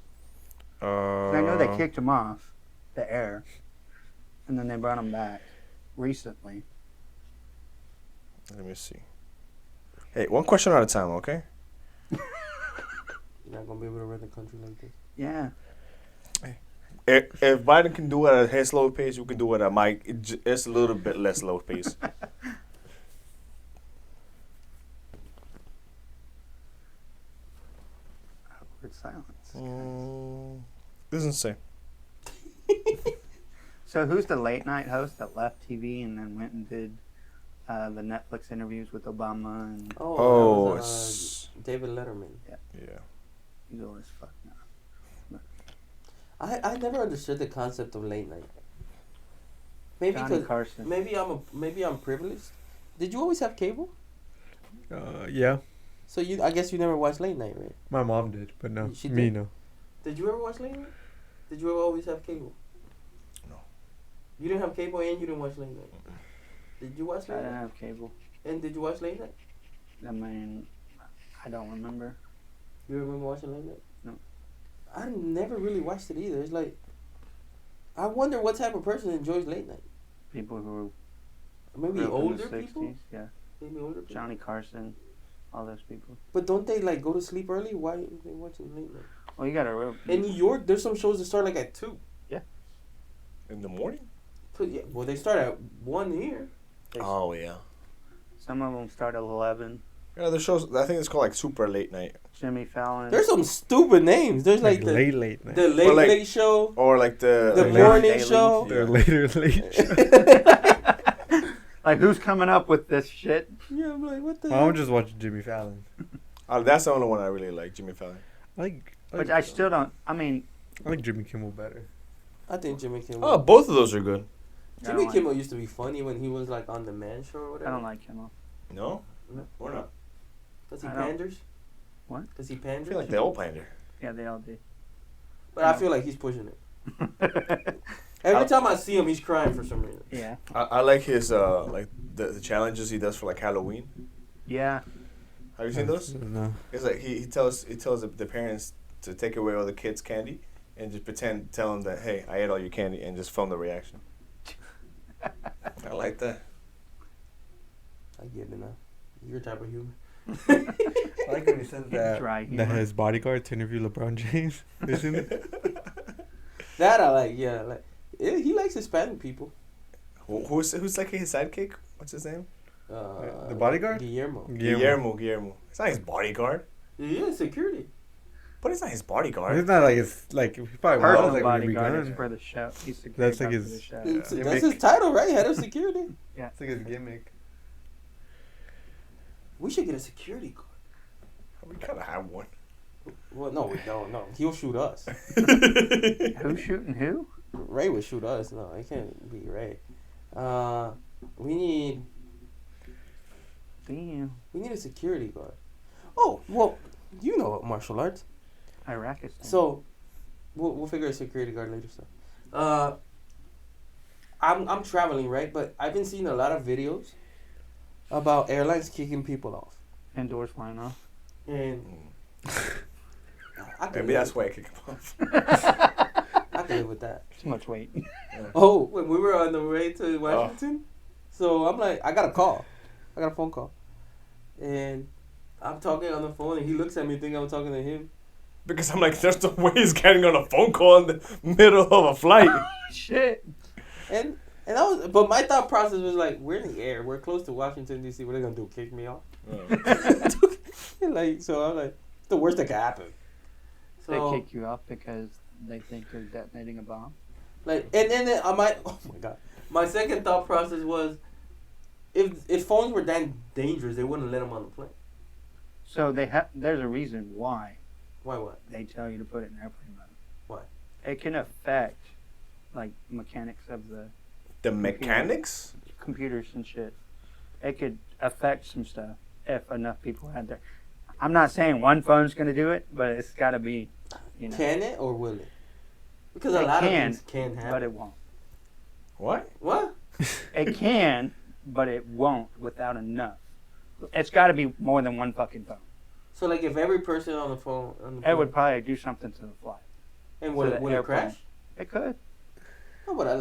I know they kicked him off the air, and then they brought him back recently. Let me see. Hey, one question at a time, okay? You're not going to be able to run the country like this. Yeah. If Biden can do it at his slow pace, you can do it at my... It's a little bit less slow pace. awkward silence. Doesn't say. So who's the late night host that left TV and then went and did the Netflix interviews with Obama? And Oh, that was, David Letterman. Yeah. he's old as fuck now. I never understood the concept of late night. Maybe Johnny because Carson. maybe I'm privileged. Did you always have cable? Yeah. So I guess you never watched late night, right? My mom did, but no. She Me, did? no. Did you ever watch late night? Did you ever always have cable? No. You didn't have cable and you didn't watch late night. Did you watch I late didn't night? have cable. And did you watch late night? I mean, I don't remember. You remember watching late night? No. I never really watched it either. It's like, I wonder what type of person enjoys late night. People who Maybe grew up in older the 60s, people? yeah. Maybe older people? Johnny Carson, all those people. But don't they like go to sleep early? Why are they watching late night? Well, you gotta. In New York, there's some shows that start like at 2. In the morning? But yeah, well, they start at 1 here. Oh, yeah. Some of them start at 11. Yeah, the shows, I think it's called like super late night. Jimmy Fallon. There's some stupid names. There's like the late night. the late like- late show, Or like the the morning dailies. show. They're later late. Like, who's coming up with this shit? Yeah, I'm like, what the? I'm just watching Jimmy Fallon. That's the only one I really like, Jimmy Fallon. I But I still don't. I mean, like Jimmy Kimmel better. I think Jimmy Kimmel. Oh, both of those are good. I Jimmy don't Kimmel used to be funny when he was like on the Man Show or like, whatever. I don't like him. No? No. Or not? Does he I don't- panders? What? Does he I pander? feel like they all pander. Yeah, they all do. But I feel like he's pushing it. Every time I see him, he's crying for some reason. Yeah. I like his, like, the challenges he does for, like, Halloween. Yeah. Have you seen those? No. It's like he tells the parents to take away all the kids' candy and just tell them that, hey, I ate all your candy, and just film the reaction. I like that. I get it now. Your type of humor. I like when he says Dry that humor. his bodyguard to interview LeBron James. Isn't it? That I like. Yeah, like he likes Hispanic people. Who's like his sidekick? What's his name? The bodyguard? Guillermo. Guillermo. It's not his bodyguard. Yeah, security. But it's not his bodyguard. It's not like it's like he probably Personal was like when he bodyguard begun. is for the show. He's security That's like guard his- for the show. That's Gimmick. his title, right? Head of security. It's like his gimmick. We should get a security guard. We kind of have one. Well, no, we don't. No, he'll shoot us. Who's shooting who? Ray would shoot us. No, it can't be Ray. We need Damn. a security guard. Oh, well, you know martial arts. Iraqistan. So, we'll figure a security guard later. So, I'm traveling, right? But I've been seeing a lot of videos about airlines kicking people off, And doors flying off. and I can Maybe live that's why I kick him off. I can live with that. Too much weight. Oh, when we were on the way to Washington, so I'm like, I got a phone call, and I'm talking on the phone, and he looks at me thinking I'm talking to him. Because I'm like, there's no way he's getting on a phone call in the middle of a flight. Shit. And but my thought process was like, we're in the air, we're close to Washington D.C. What are they gonna do? Kick me off? Like, so I'm like, it's the worst that could happen. So They kick you off because they think you're detonating a bomb. like, and then I might. Oh my god, my second thought process was, if phones were that dangerous, they wouldn't let them on the plane. So there's a reason why Why what? they tell you to put it in airplane mode. Why? It can affect, like, mechanics of the The mechanics? computers and shit. It could affect some stuff if enough people had their. I'm not saying one phone's gonna do it, but it's got to be, you know. Can it or will it? Because a It lot can, of things can happen. but it won't. What? What? It can, but it won't without enough. It's got to be more than one fucking phone. So like, if every person on the phone, It would probably do something to the flight. and to will the it airplane. crash? It could. No, but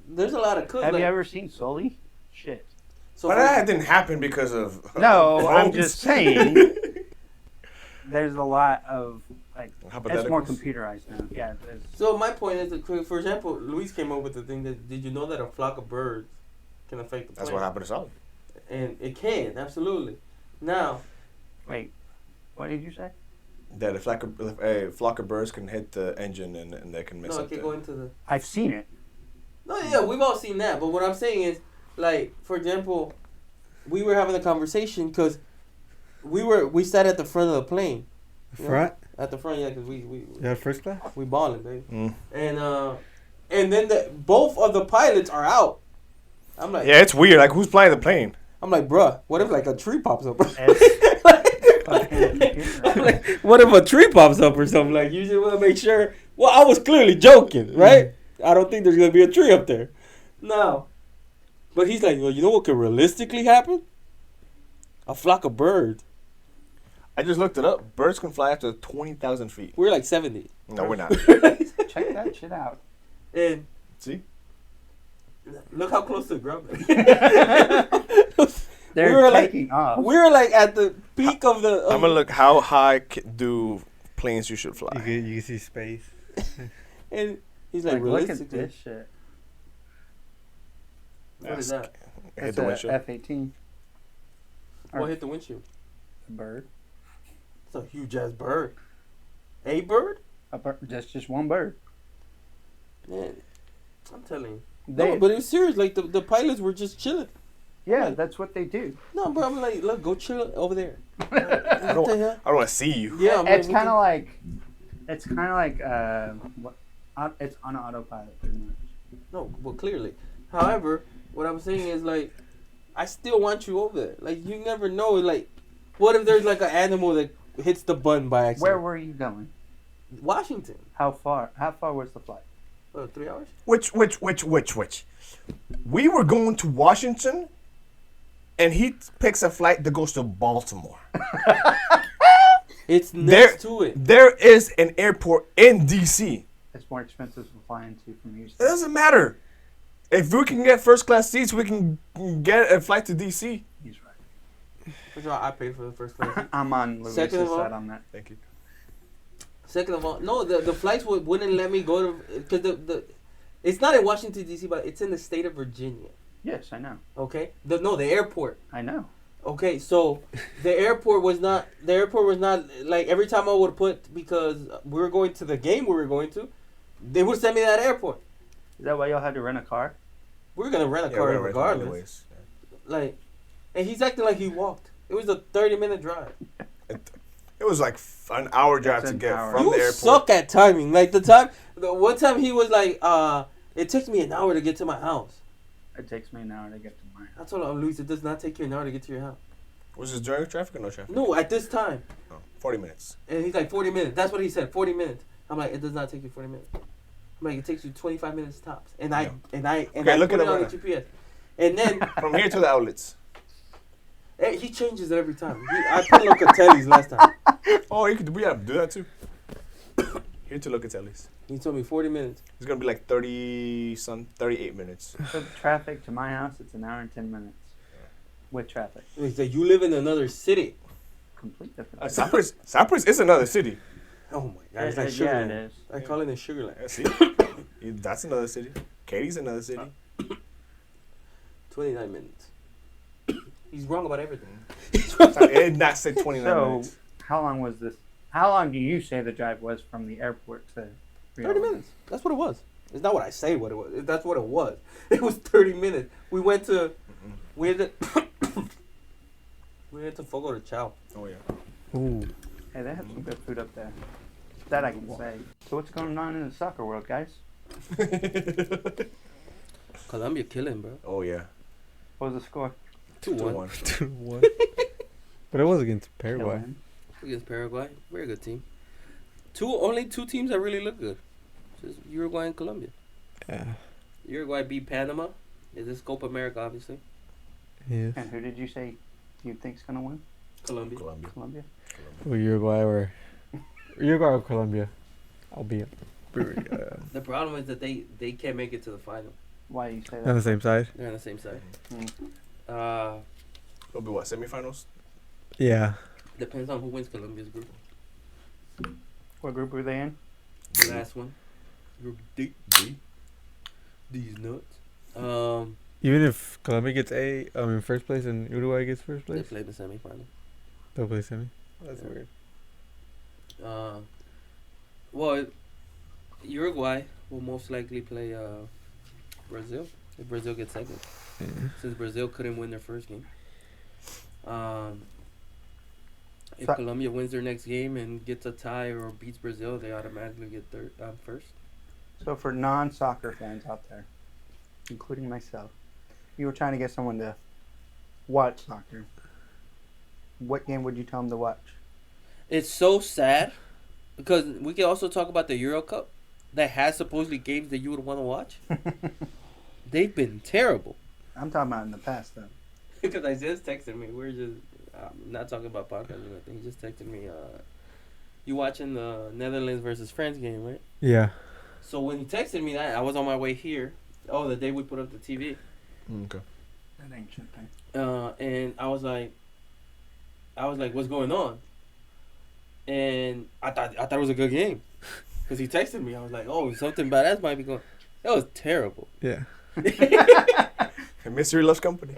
there's a lot of could. Have like, you ever seen Sully? Shit. So But for- that didn't happen because of. No, I'm phones. just saying. There's a lot of, like, it's more Hypotheticals? computerized now. Yeah, there's, So my point is, that, for example, Luis came up with the thing that, did you know that a flock of birds can affect the plane? That's what happened to Solid. And it can, absolutely. Now, wait, what did you say? that a flock of birds can hit the engine and they can mess No, up. it can go into the. I've seen it. No, yeah, we've all seen that. But what I'm saying is, like, for example, we were having a conversation because we sat at the front of the plane. Front? At the front, yeah, because we Yeah, first class. we balling, baby. And then both of the pilots are out. I'm like, Yeah, it's weird. Like, who's flying the plane? I'm like, bruh, what if like a tree pops up? I'm Fucking- like, what if a tree pops up or something? Like, you just want to make sure. Well, I was clearly joking, right? I don't think there's gonna be a tree up there. No. But he's like, well, you know what could realistically happen? A flock of birds. I just looked it up. Birds can fly up to 20,000 feet. We're like 70. No, we're not. Check that shit out. And See? look how close to the ground. They're We were like- taking off. We were like at the peak of the. I'm gonna look how high do planes you should fly. You can see space. And he's like, Like, look at realistically. this shit. What is that? Hit It's the a windshield. F-18. What hit the windshield? A bird. It's a huge ass bird. A bird? A bird. That's just one bird. Man, I'm telling you. They, No, but it was serious. Like the pilots were just chilling. yeah, that's what they do. No, bro, I'm like, look, go chill over there. I What the don't, hell? I don't want to see you. Yeah, I'm It's like, kind of like, what? It's on autopilot pretty much. No, well, clearly. However, what I'm saying is like, I still want you over there. Like, you never know. Like, what if there's like an animal that hits the button by accident? Where were you going? Washington. How far? How far was the flight? 3 hours? Which? We were going to Washington, and he picks a flight that goes to Baltimore. It's next to it. There is an airport in D.C. It's more expensive than flying to from It Houston. doesn't matter. If we can get first class seats, we can get a flight to D.C. He's right. First of all, I paid for the first class. I'm on Lewis's Second of all- side on that. Thank you. Second of all, no, the flights wouldn't let me go to because the it's not in Washington D.C., but it's in the state of Virginia. Yes, I know. Okay, the airport. I know. Okay, so the airport was not like every time I would put because we were going to the game we were going to, they would send me to that airport. Is that why y'all had to rent a car? We were gonna rent a car we're gonna rent one regardless. anyways. Like, and he's acting like he walked. It was a 30-minute drive. It was like an hour drive It's to an get hour. from You the airport. suck at timing. Like the one time he was like, it takes me an hour to get to my house. It takes me an hour to get to mine. I told him, Luis, it does not take you an hour to get to your house. Was this during traffic or no traffic? No, at this time. Oh, 40 minutes. And he's like, 40 minutes. That's what he said, 40 minutes. I'm like, it does not take you 40 minutes. I'm like, it takes you 25 minutes tops. And I Okay, I look put it it up on right the GPS. And then From here to the outlets. he changes it every time. I put Locatelli's last time. Oh, we have to do that too. Here to Locatelli's. He told me 40 minutes. It's gonna be like 38 minutes. So the traffic to my house, it's an hour and 10 minutes. With traffic. He said, you live in another city. Complete different. Cyprus is another city. Oh my God, it's like Yeah, Sugarland. it is. I call it a Sugarland. Yeah, see? That's another city. Katie's another city. 29 minutes. He's wrong about everything. It did not say 29 So, minutes. how long was this? How long do you say the drive was from the airport to 30 minutes. That's what it was. It's not what I say what it was. That's what it was. It was 30 minutes. We went to... We had to... we had to Fogo de Chao. Oh, yeah. Ooh. Hey, they have some good food up there. That I can say. So what's going on in the soccer world, guys? Colombia killing, bro. Oh, yeah. What was the score? 2-1. 2-1. But it was against Paraguay. Killing. Against Paraguay. Very good team. Only two teams that really look good. Just Uruguay and Colombia. Yeah. Uruguay beat Panama. Is this Copa America, obviously? Yes. And who did you say you think's gonna win? Colombia. Colombia. Or Uruguay or Colombia. I'll be The problem is that they can't make it to the final. Why do you say on that? the same side. They're on the same side. Mm. It'll be what, semifinals? Yeah. Depends on who wins Colombia's group. What group were they in? The last one. Group D. These nuts. Even if Colombia gets first place and Uruguay gets first They place, played the semifinal. they'll play semi. That's weird. Well, Uruguay will most likely play Brazil if Brazil gets second, since Brazil couldn't win their first game. If Colombia wins their next game and gets a tie or beats Brazil, they automatically get first. So for non-soccer fans out there, including myself, you were trying to get someone to watch soccer. What game would you tell them to watch? It's so sad because we can also talk about the Euro Cup that has supposedly games that you would want to watch. They've been terrible. I'm talking about in the past, though. Because Isaiah's texted me. We're just not talking about podcasting or anything. He just texted me. You watching the Netherlands versus France game, right? Yeah. So when he texted me that, I was on my way here. Oh, the day we put up the TV. Okay. That ancient thing. And I was like, what's going on? And I thought it was a good game. Because he texted me. I was like, oh, something badass might be going. That was terrible. Yeah. Mystery loves company.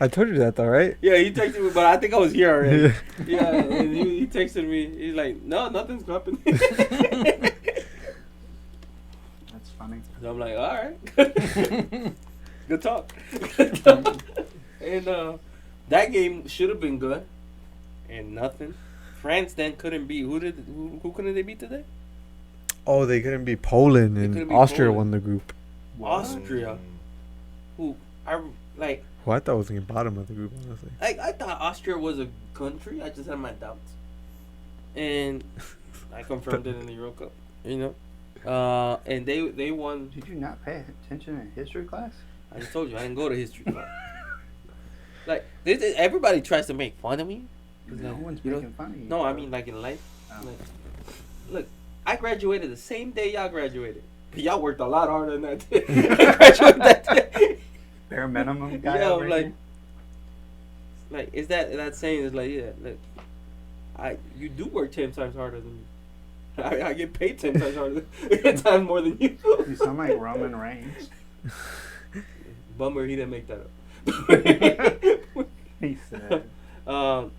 I told you that though, right? Yeah, he texted me, but I think I was here already. Yeah, and he texted me. He's like, no, nothing's happening. That's funny. So I'm like, all right. Good talk. Good talk. And that game should have been good. And nothing. France then couldn't beat. Who couldn't they beat today? Oh, they couldn't beat Poland, They and couldn't beat Austria Poland. won the group. Austria. Who I like. Well, I thought it was in the bottom of the group, honestly. I thought Austria was a country. I just had my doubts. And I confirmed it in the Euro Cup. You know? And they won. Did you not pay attention in history class? I just told you I didn't go to history class. Like everybody tries to make fun of me. No Like, one's you know- making fun of you. No, I mean like in life. Oh. Like, look, I graduated the same day y'all graduated. But y'all worked a lot harder than that day. I graduated that day. Bare minimum guy Yeah, over like, here. like is that saying is like, yeah, look, you do work 10 times harder than me. I get paid 10 times harder, 10 times more than you. You sound like Roman Reigns. Bummer, he didn't make that up. He said. But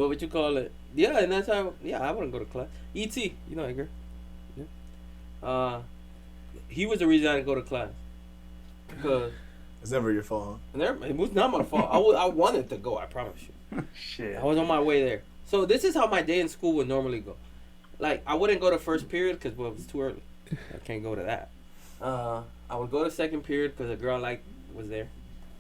what you call it? Yeah, and that's how. Yeah, I wouldn't go to class. E.T., you know Edgar. Yeah. He was the reason I didn't go to class. Because It's never your fault, it was not my fault. I wanted to go. I promise you. Shit. I was on my way there. So this is how my day in school would normally go. Like I wouldn't go to first period because it was too early. I can't go to that. I would go to second period because a girl I liked was there.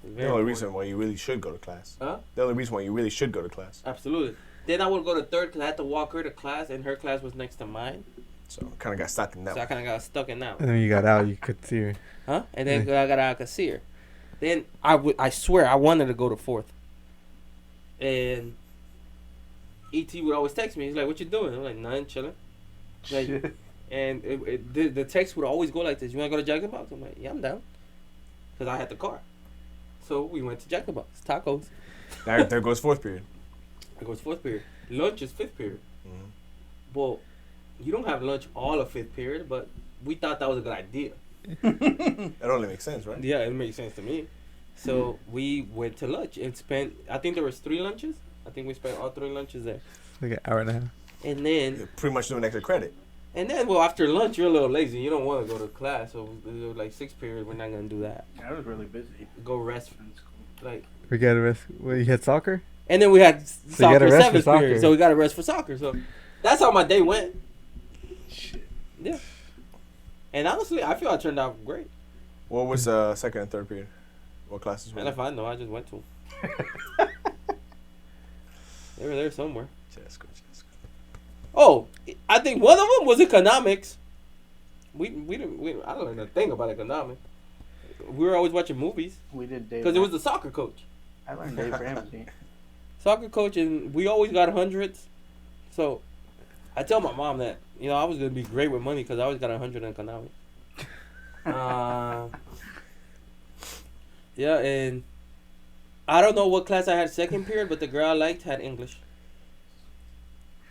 It was The very only important. reason why you really should go to class. Huh? The only reason why you really should go to class. Absolutely. Then I would go to third because I had to walk her to class, and her class was next to mine. So kind of got stuck in that. So I kind of got stuck in that one. And then when you got out, you could see her. Huh? And then I got out, I could see her. Then I swear I wanted to go to fourth. And E.T. would always text me. He's like, what you doing? I'm like, nothing, chilling. Like, Shit. and the text would always go like this. You want to go to Jack in the Box? I'm like, yeah, I'm down. Because I had the car. So we went to Jack in the Box. Tacos. There goes fourth period. It goes fourth period. Lunch is fifth period. Mhm. Well, you don't have lunch all of fifth period, but we thought that was a good idea. It only makes sense, right? Yeah, it makes sense to me. So we went to lunch and spent, I think there was 3 lunches. I think we spent all 3 lunches there. Like an hour and a half. And then, You're pretty much doing extra credit. well, after lunch, you're a little lazy. You don't want to go to class. So, like, 6th period, we're not going to do that. I was really busy. Go rest. That's cool. Like, We got to rest. Well, you had soccer? and then we had So you gotta soccer rest for 7th period. soccer. So we got to rest for soccer. So that's how my day went. Shit. Yeah. And honestly, I feel I turned out great. What was second and third period? What classes were And if I know, I just went to them. They were there somewhere. Jessica. Oh, I think one of them was economics. We I don't know a thing about economics. We were always watching movies We did Dave. because it was the soccer coach. I learned Dave Ramsey. Soccer coach, and we always got hundreds. So I tell my mom that I was gonna be great with money because I always got 100 in economics. Yeah, and I don't know what class I had second period, but the girl I liked had English.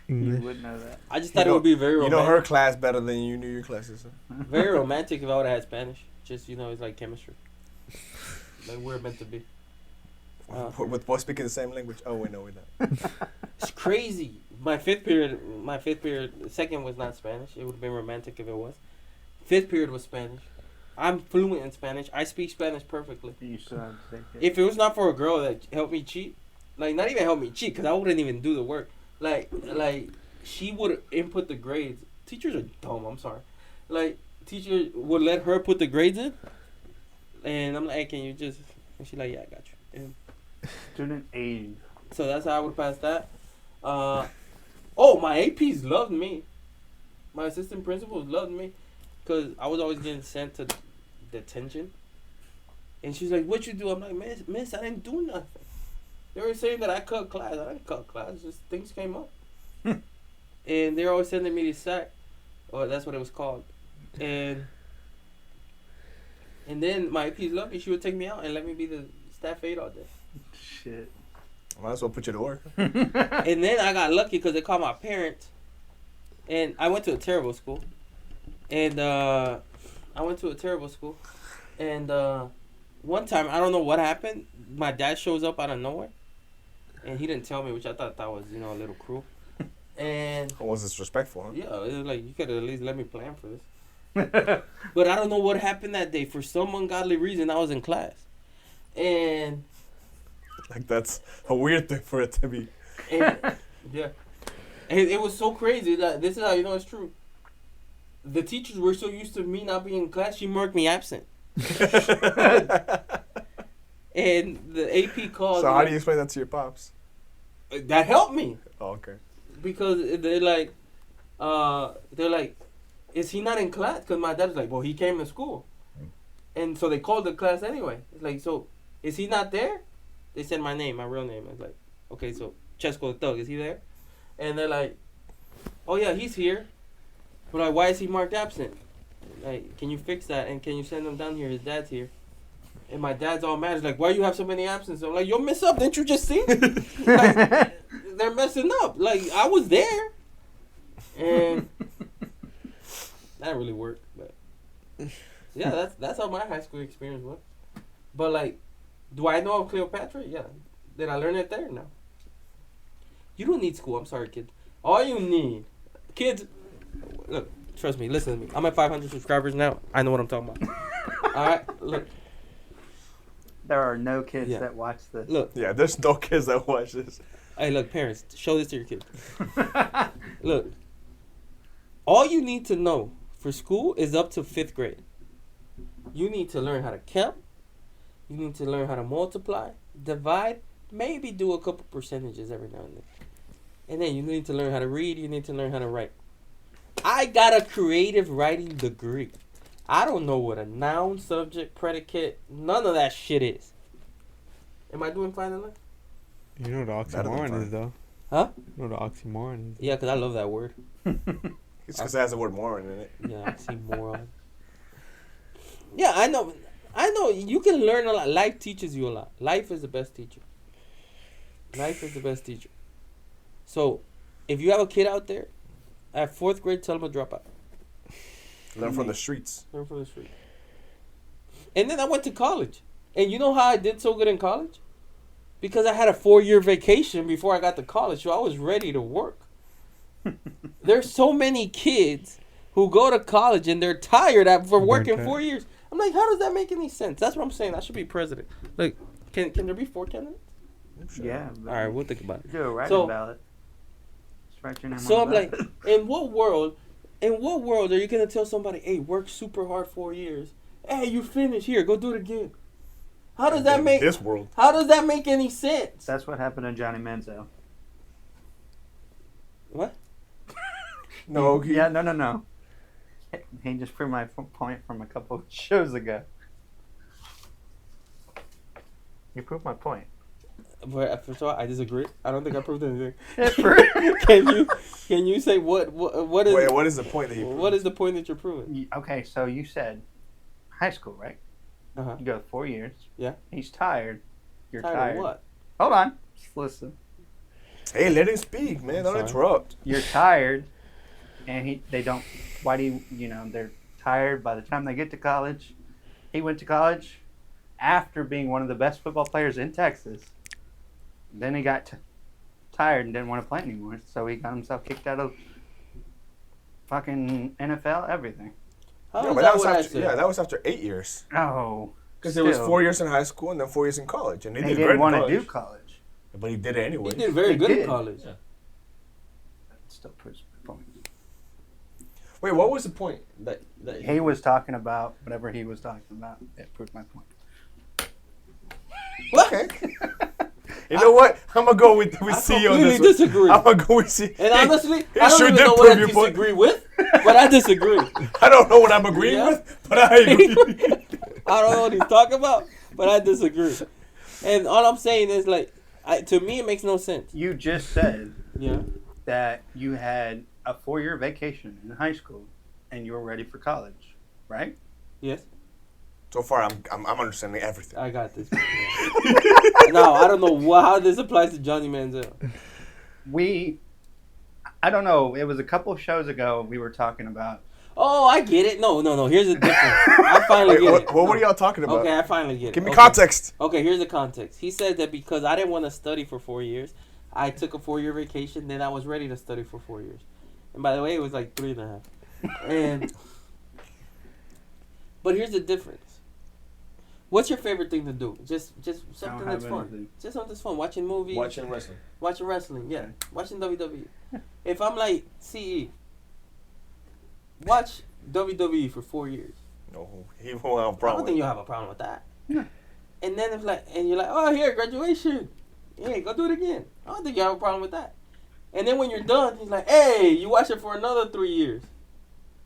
You English. would know that. I just thought it would be very You romantic. know her class better than you knew your classes. Huh? Very romantic if I would have had Spanish. Just it's like chemistry. Like we're meant to be. With both speaking the same language. Oh wait, no, we're not. It's crazy. My fifth period, the second was not Spanish. It would have been romantic if it was. Fifth period was Spanish. I'm fluent in Spanish. I speak Spanish perfectly. You still have to take it. If it was not for a girl that helped me cheat, like not even help me cheat, because I wouldn't even do the work. Like she would input the grades. Teachers are dumb. I'm sorry. Like teacher would let her put the grades in, and I'm like, hey, can you just? And she's like, yeah, I got you. And Student aid. so that's how I would pass that. Oh, my APs loved me. My assistant principals loved me, cause I was always getting sent to detention. And she's like, "What you do?" I'm like, "Miss, I didn't do nothing." They were saying that I cut class. I didn't cut class. Just things came up. And they're always sending me to SAC, or that's what it was called. And then my APs loved me. She would take me out and let me be the staff aide all day. Shit. Might as well put you to work. And then I got lucky because they called my parents. And I went to a terrible school. And one time, I don't know what happened. My dad shows up out of nowhere. And he didn't tell me, which I thought that was, a little cruel. And It was disrespectful, huh? yeah, it was like, you could have at least let me plan for this. But I don't know what happened that day. For some ungodly reason, I was in class. And Like that's a weird thing for it to be. And, yeah. And it was so crazy that this is how you know it's true. The teachers were so used to me not being in class, she marked me absent. And the AP called. So how do you explain that to your pops? That helped me. Oh, okay. Because they're like, is he not in class? Because my dad was like, well, he came to school. And so they called the class anyway. It's like, so is he not there? They said my name, my real name. I was like, okay, so Chesco the Thug, is he there? And they're like, oh yeah, he's here. But like, why is he marked absent? Like, can you fix that? And can you send him down here? His dad's here. And my dad's all mad. He's like, why you have so many absences? I'm like, yo, mess up. Didn't you just see? Like, they're messing up. Like, I was there. And that didn't really work. But yeah, that's how my high school experience was. But like, do I know of Cleopatra? Yeah. Did I learn it there? No. You don't need school. I'm sorry, kid. All you need, kids, look, trust me, listen to me. I'm at 500 subscribers now. I know what I'm talking about. All right, look. There are no kids that watch this. Look. Yeah, there's no kids that watch this. Hey, look, parents, show this to your kids. Look, all you need to know for school is up to 5th grade. You need to learn how to count. You need to learn how to multiply, divide, maybe do a couple percentages every now and then. And then you need to learn how to read. You need to learn how to write. I got a creative writing degree. I don't know what a noun, subject, predicate, none of that shit is. Am I doing fine in life? You know what the oxymoron is, though. Huh? You know what the oxymoron is. Yeah, because I love that word. It's because it has the word moron in it. Yeah, oxymoron. Yeah, I know. You can learn a lot. Life teaches you a lot. Life is the best teacher. Life is the best teacher. So, if you have a kid out there, at 4th grade, tell them to drop out. Learn from the streets. Learn from the street. And then I went to college. And you know how I did so good in college? Because I had a 4-year vacation before I got to college, so I was ready to work. There's so many kids who go to college and they're tired for working 4 years. I'm like, how does that make any sense? That's what I'm saying. I should be president. Like, can there be 4 candidates? Sure. Yeah. All right, we'll think about it. Do a write-in ballot. Just write your name So on I'm the like, ballot. in what world are you gonna tell somebody, hey, work super hard 4 years? Hey, you finished, here, go do it again. How does that make this world? How does that make any sense? That's what happened to Johnny Manziel. What? No. No. He just proved my point from a couple of shows ago. You proved my point. But first of all, I disagree. I don't think I proved anything. Can Can you say what is? Wait, what is the point that he proved? What is the point that you're proving? Okay, so you said high school, right? Uh-huh. You go 4 years. Yeah. He's tired. You're tired. Of what? Hold on. Just listen. Hey, let him speak, man. Don't interrupt. You're tired, and they don't. Why do they're tired by the time they get to college. He went to college after being one of the best football players in Texas. Then he got tired and didn't want to play anymore, so he got himself kicked out of fucking NFL, everything. How is that what I said? Yeah, that was after 8 years. Oh. Because it was 4 years in high school and then 4 years in college. And he He did didn't great want in to college. do college. But he did it anyway. He did very He good did. in college. Yeah. That still proves my point. Wait, what was the point? That He was talking about whatever he was talking about. It proved my point. Okay. You know what? I'm going to go with I C on completely this one. disagree. I'm going to go with C. And honestly, He I don't sure even did know what I prove your point. disagree with, but I disagree. I don't know what I'm agreeing Yeah. with, but I agree. I don't know what he's talking about, but I disagree. And all I'm saying is, like, to me, it makes no sense. You just said Yeah. that you had a 4-year vacation in high school and you were ready for college, right? Yes. So far, I'm understanding everything. I got this. Now, I don't know how this applies to Johnny Manziel. I don't know. It was a couple of shows ago we were talking about. Oh, I get it. No. Here's the difference. I finally Wait, get it. what were y'all talking about? Okay, I finally get it. Give me Okay. context. Okay, here's the context. He said that because I didn't want to study for 4 years, I took a 4-year vacation, then I was ready to study for 4 years. And by the way, it was like 3.5. And but here's the difference. What's your favorite thing to do? Just something that's fun. Anything. Just something that's fun. Watching movies. Watching wrestling. Watching wrestling, yeah. Watching WWE. If I'm like CE, watch WWE for 4 years. No, he won't have a I problem. don't think you'll have a problem with that. And then and you're like, oh, here, graduation. Hey, go do it again. I don't think you have a problem with that. And then when you're done, he's like, hey, you watch it for another 3 years.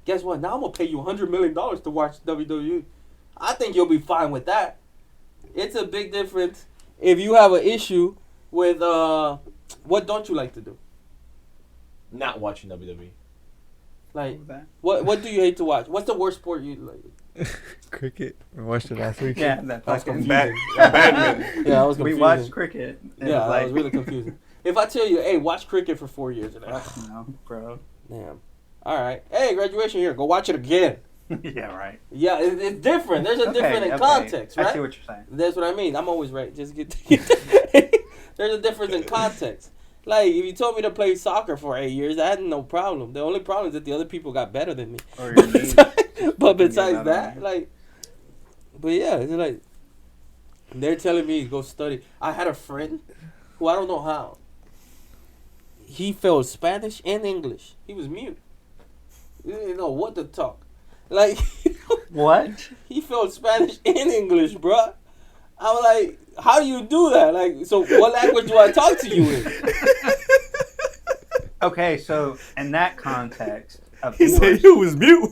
Guess what? Now I'm gonna pay you $100 million to watch WWE. I think you'll be fine with that. It's a big difference if you have an issue with what don't you like to do? Not watching WWE. Like What was that? what do you hate to watch? What's the worst sport you like? Cricket. We watched it last week. Yeah, that That's fucking. Badminton. Yeah, I was We confusing. watched cricket. And Yeah, it was that like, was really confusing. If I tell you, hey, watch cricket for 4 years, you're like, "Ugh, no, bro. damn. All right. Hey, graduation here. Go watch it again. Yeah, right. Yeah, it's different. There's a different in okay. context, right? I see what you're saying. That's what I mean. I'm always right. Just get. There's a difference in context. Like if you told me to play soccer for 8 years, I had no problem. The only problem is that the other people got better than me. Or your knees. But You besides get that, better. like, but yeah, it's like they're telling me to go study. I had a friend who I don't know how. He failed Spanish and English. He was mute. He didn't know what to talk. Like What? he failed Spanish and English, bruh. I'm like, how do you do that? Like, so what language do I talk to you in? Okay, so in that context of He said English, you was mute.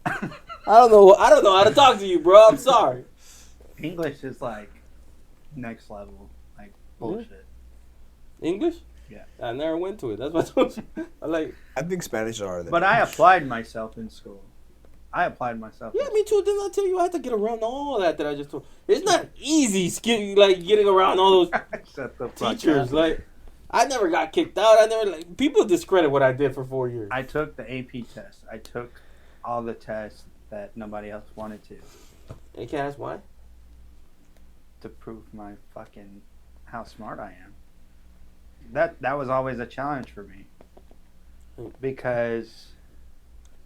I don't know how to talk to you, bro. I'm sorry. English is like next level, like bullshit. English? Yeah. I never went to it. That's what I told you. I like. I think Spanish are the But I applied myself in school. I applied myself. Yeah, me too. Didn't I tell you I had to get around all that I just told? It's not easy, getting around all those Shut the fuck teachers. up. Like, I never got kicked out. People discredit what I did for 4 years. I took the AP test. I took all the tests that nobody else wanted to And can I ask why? prove my fucking how smart I am. That was always a challenge for me because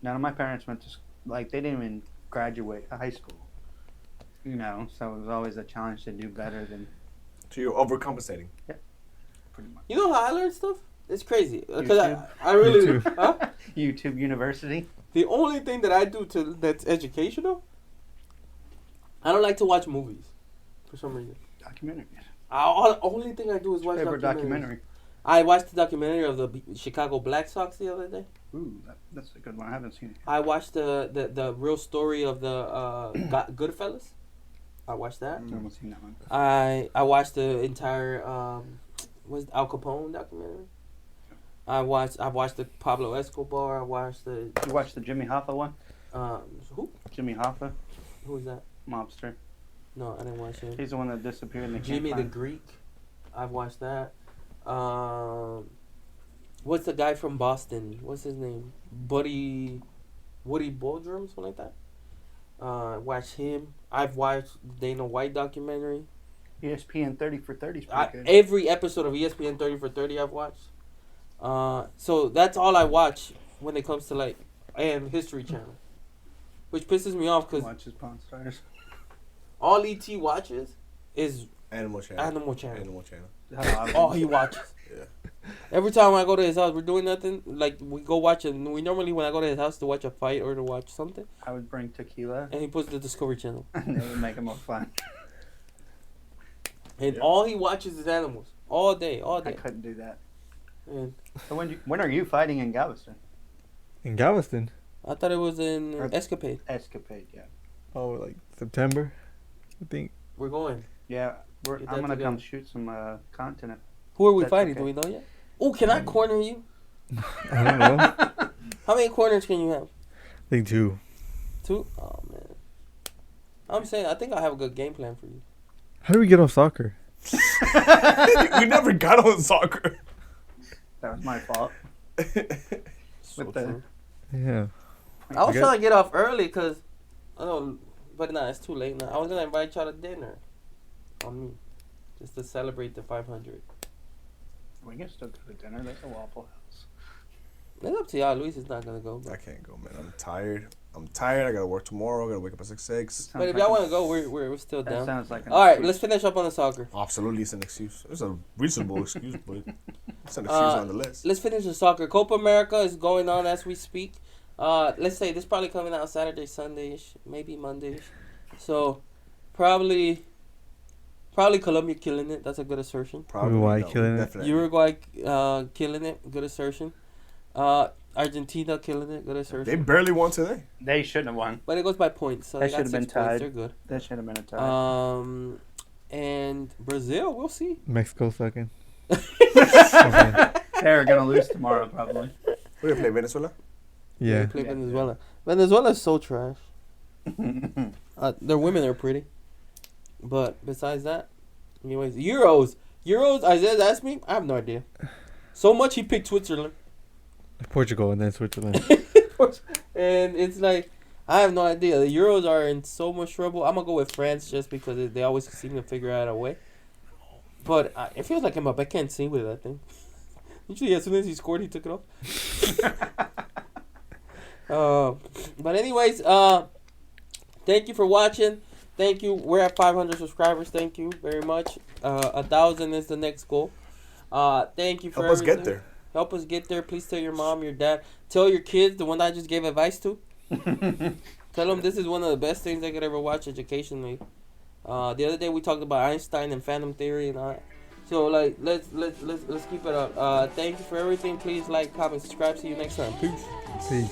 none of my parents went to they didn't even graduate high school. You know, so it was always a challenge to do better than So you're overcompensating. pretty much. You know how I learned stuff? It's crazy. Because YouTube? I really... YouTube. Huh? YouTube University. The only thing that I do that's educational, I don't like to watch movies for some reason. Documentary. Only thing I do is watch Favorite documentaries. documentary. I watched the documentary of the Chicago Black Sox the other day. Ooh, that's a good one. I haven't seen it. I watched the real story of the Goodfellas. I watched that. I haven't seen that one. I watched the entire was Al Capone documentary. I watched the Pablo Escobar. I watched the You watched the Jimmy Hoffa one? who? Jimmy Hoffa, Who is that? mobster. No, I didn't watch him. He's the one that disappeared in the Jimmy the Greek. I've watched that. What's the guy from Boston? What's his name? Woody Boldrum, something like that. Watch him. I've watched Dana White documentary. ESPN 30 for 30 is pretty good. Every episode of ESPN 30 for 30 I've watched. So that's all I watch when it comes to like and History Channel, which pisses me off because Watches Pawn Stars. all ET watches is Animal Channel. Animal Channel. Animal Channel. All he watches. Yeah. Every time I go to his house, we're doing nothing. Like we go watch it. We normally when I go to his house to watch a fight or to watch something, I would bring tequila. and he puts the Discovery Channel, And it would make it more fun. and all he watches is animals all day, all I day. couldn't do that. And So when are you fighting in Galveston? In Galveston. I thought it was in Or- Escapade. Escapade, yeah. Oh, like September, I think. We're going. Yeah, Get I'm that gonna come together. shoot some content. Who are we That's fighting? okay. Do we know yet? Oh, can I corner you? I don't know. How many corners can you have? I think 2. 2? Oh man. I'm saying I think I have a good game plan for you. How do we get off soccer? We never got on soccer. That was my fault. So With the- true. Yeah. I was Okay. trying to get off early because, but nah, it's too late now. I was gonna invite y'all to dinner, on me, just to celebrate the 500. We can still go to dinner. There's a Waffle House. It's up to y'all. Luis is not gonna go. I can't go, man. I'm tired. I gotta work tomorrow. I gotta wake up at 6. But if y'all want to go, we're still That down. sounds like an All right, excuse. let's finish up on the soccer. Absolutely, it's an excuse. It's a reasonable excuse, but it's an excuse on the list. Let's finish the soccer. Copa America is going on as we speak. Let's say this is probably coming out Saturday, Sunday-ish, maybe Monday-ish. So, probably Colombia killing it. That's a good assertion. Uruguay killing it. definitely. Uruguay killing it. Good assertion. Argentina killing it. Good assertion. They barely won today. They shouldn't have won. But it goes by points, so That they got should've been 6 points. tied. They're good. That should have been a tie. And Brazil, we'll see. Mexico second. They're gonna lose tomorrow probably. Who they play? Venezuela? Yeah. They play Venezuela. Venezuela's so trash. Their women are pretty. But besides that, anyways, Euros, Isaiah asked me, I have no idea. So much he picked Switzerland. Portugal and then Switzerland. And it's like, I have no idea. The Euros are in so much trouble. I'm going to go with France just because they always seem to figure out a way. But it feels like Mbappe can't sing with that thing. Usually as soon as he scored, he took it off. But anyways, thank you for watching. Thank you. We're at 500 subscribers. Thank you very much. 1,000 is the next goal. Thank you for Help us everything. get there. Help us get there. Please tell your mom, your dad. Tell your kids, the one that I just gave advice to. Tell them this is one of the best things they could ever watch educationally. The other day we talked about Einstein and phantom theory and all that. So like let's keep it up. Thank you for everything. Please like, comment, subscribe. See you next time. Peace. Peace.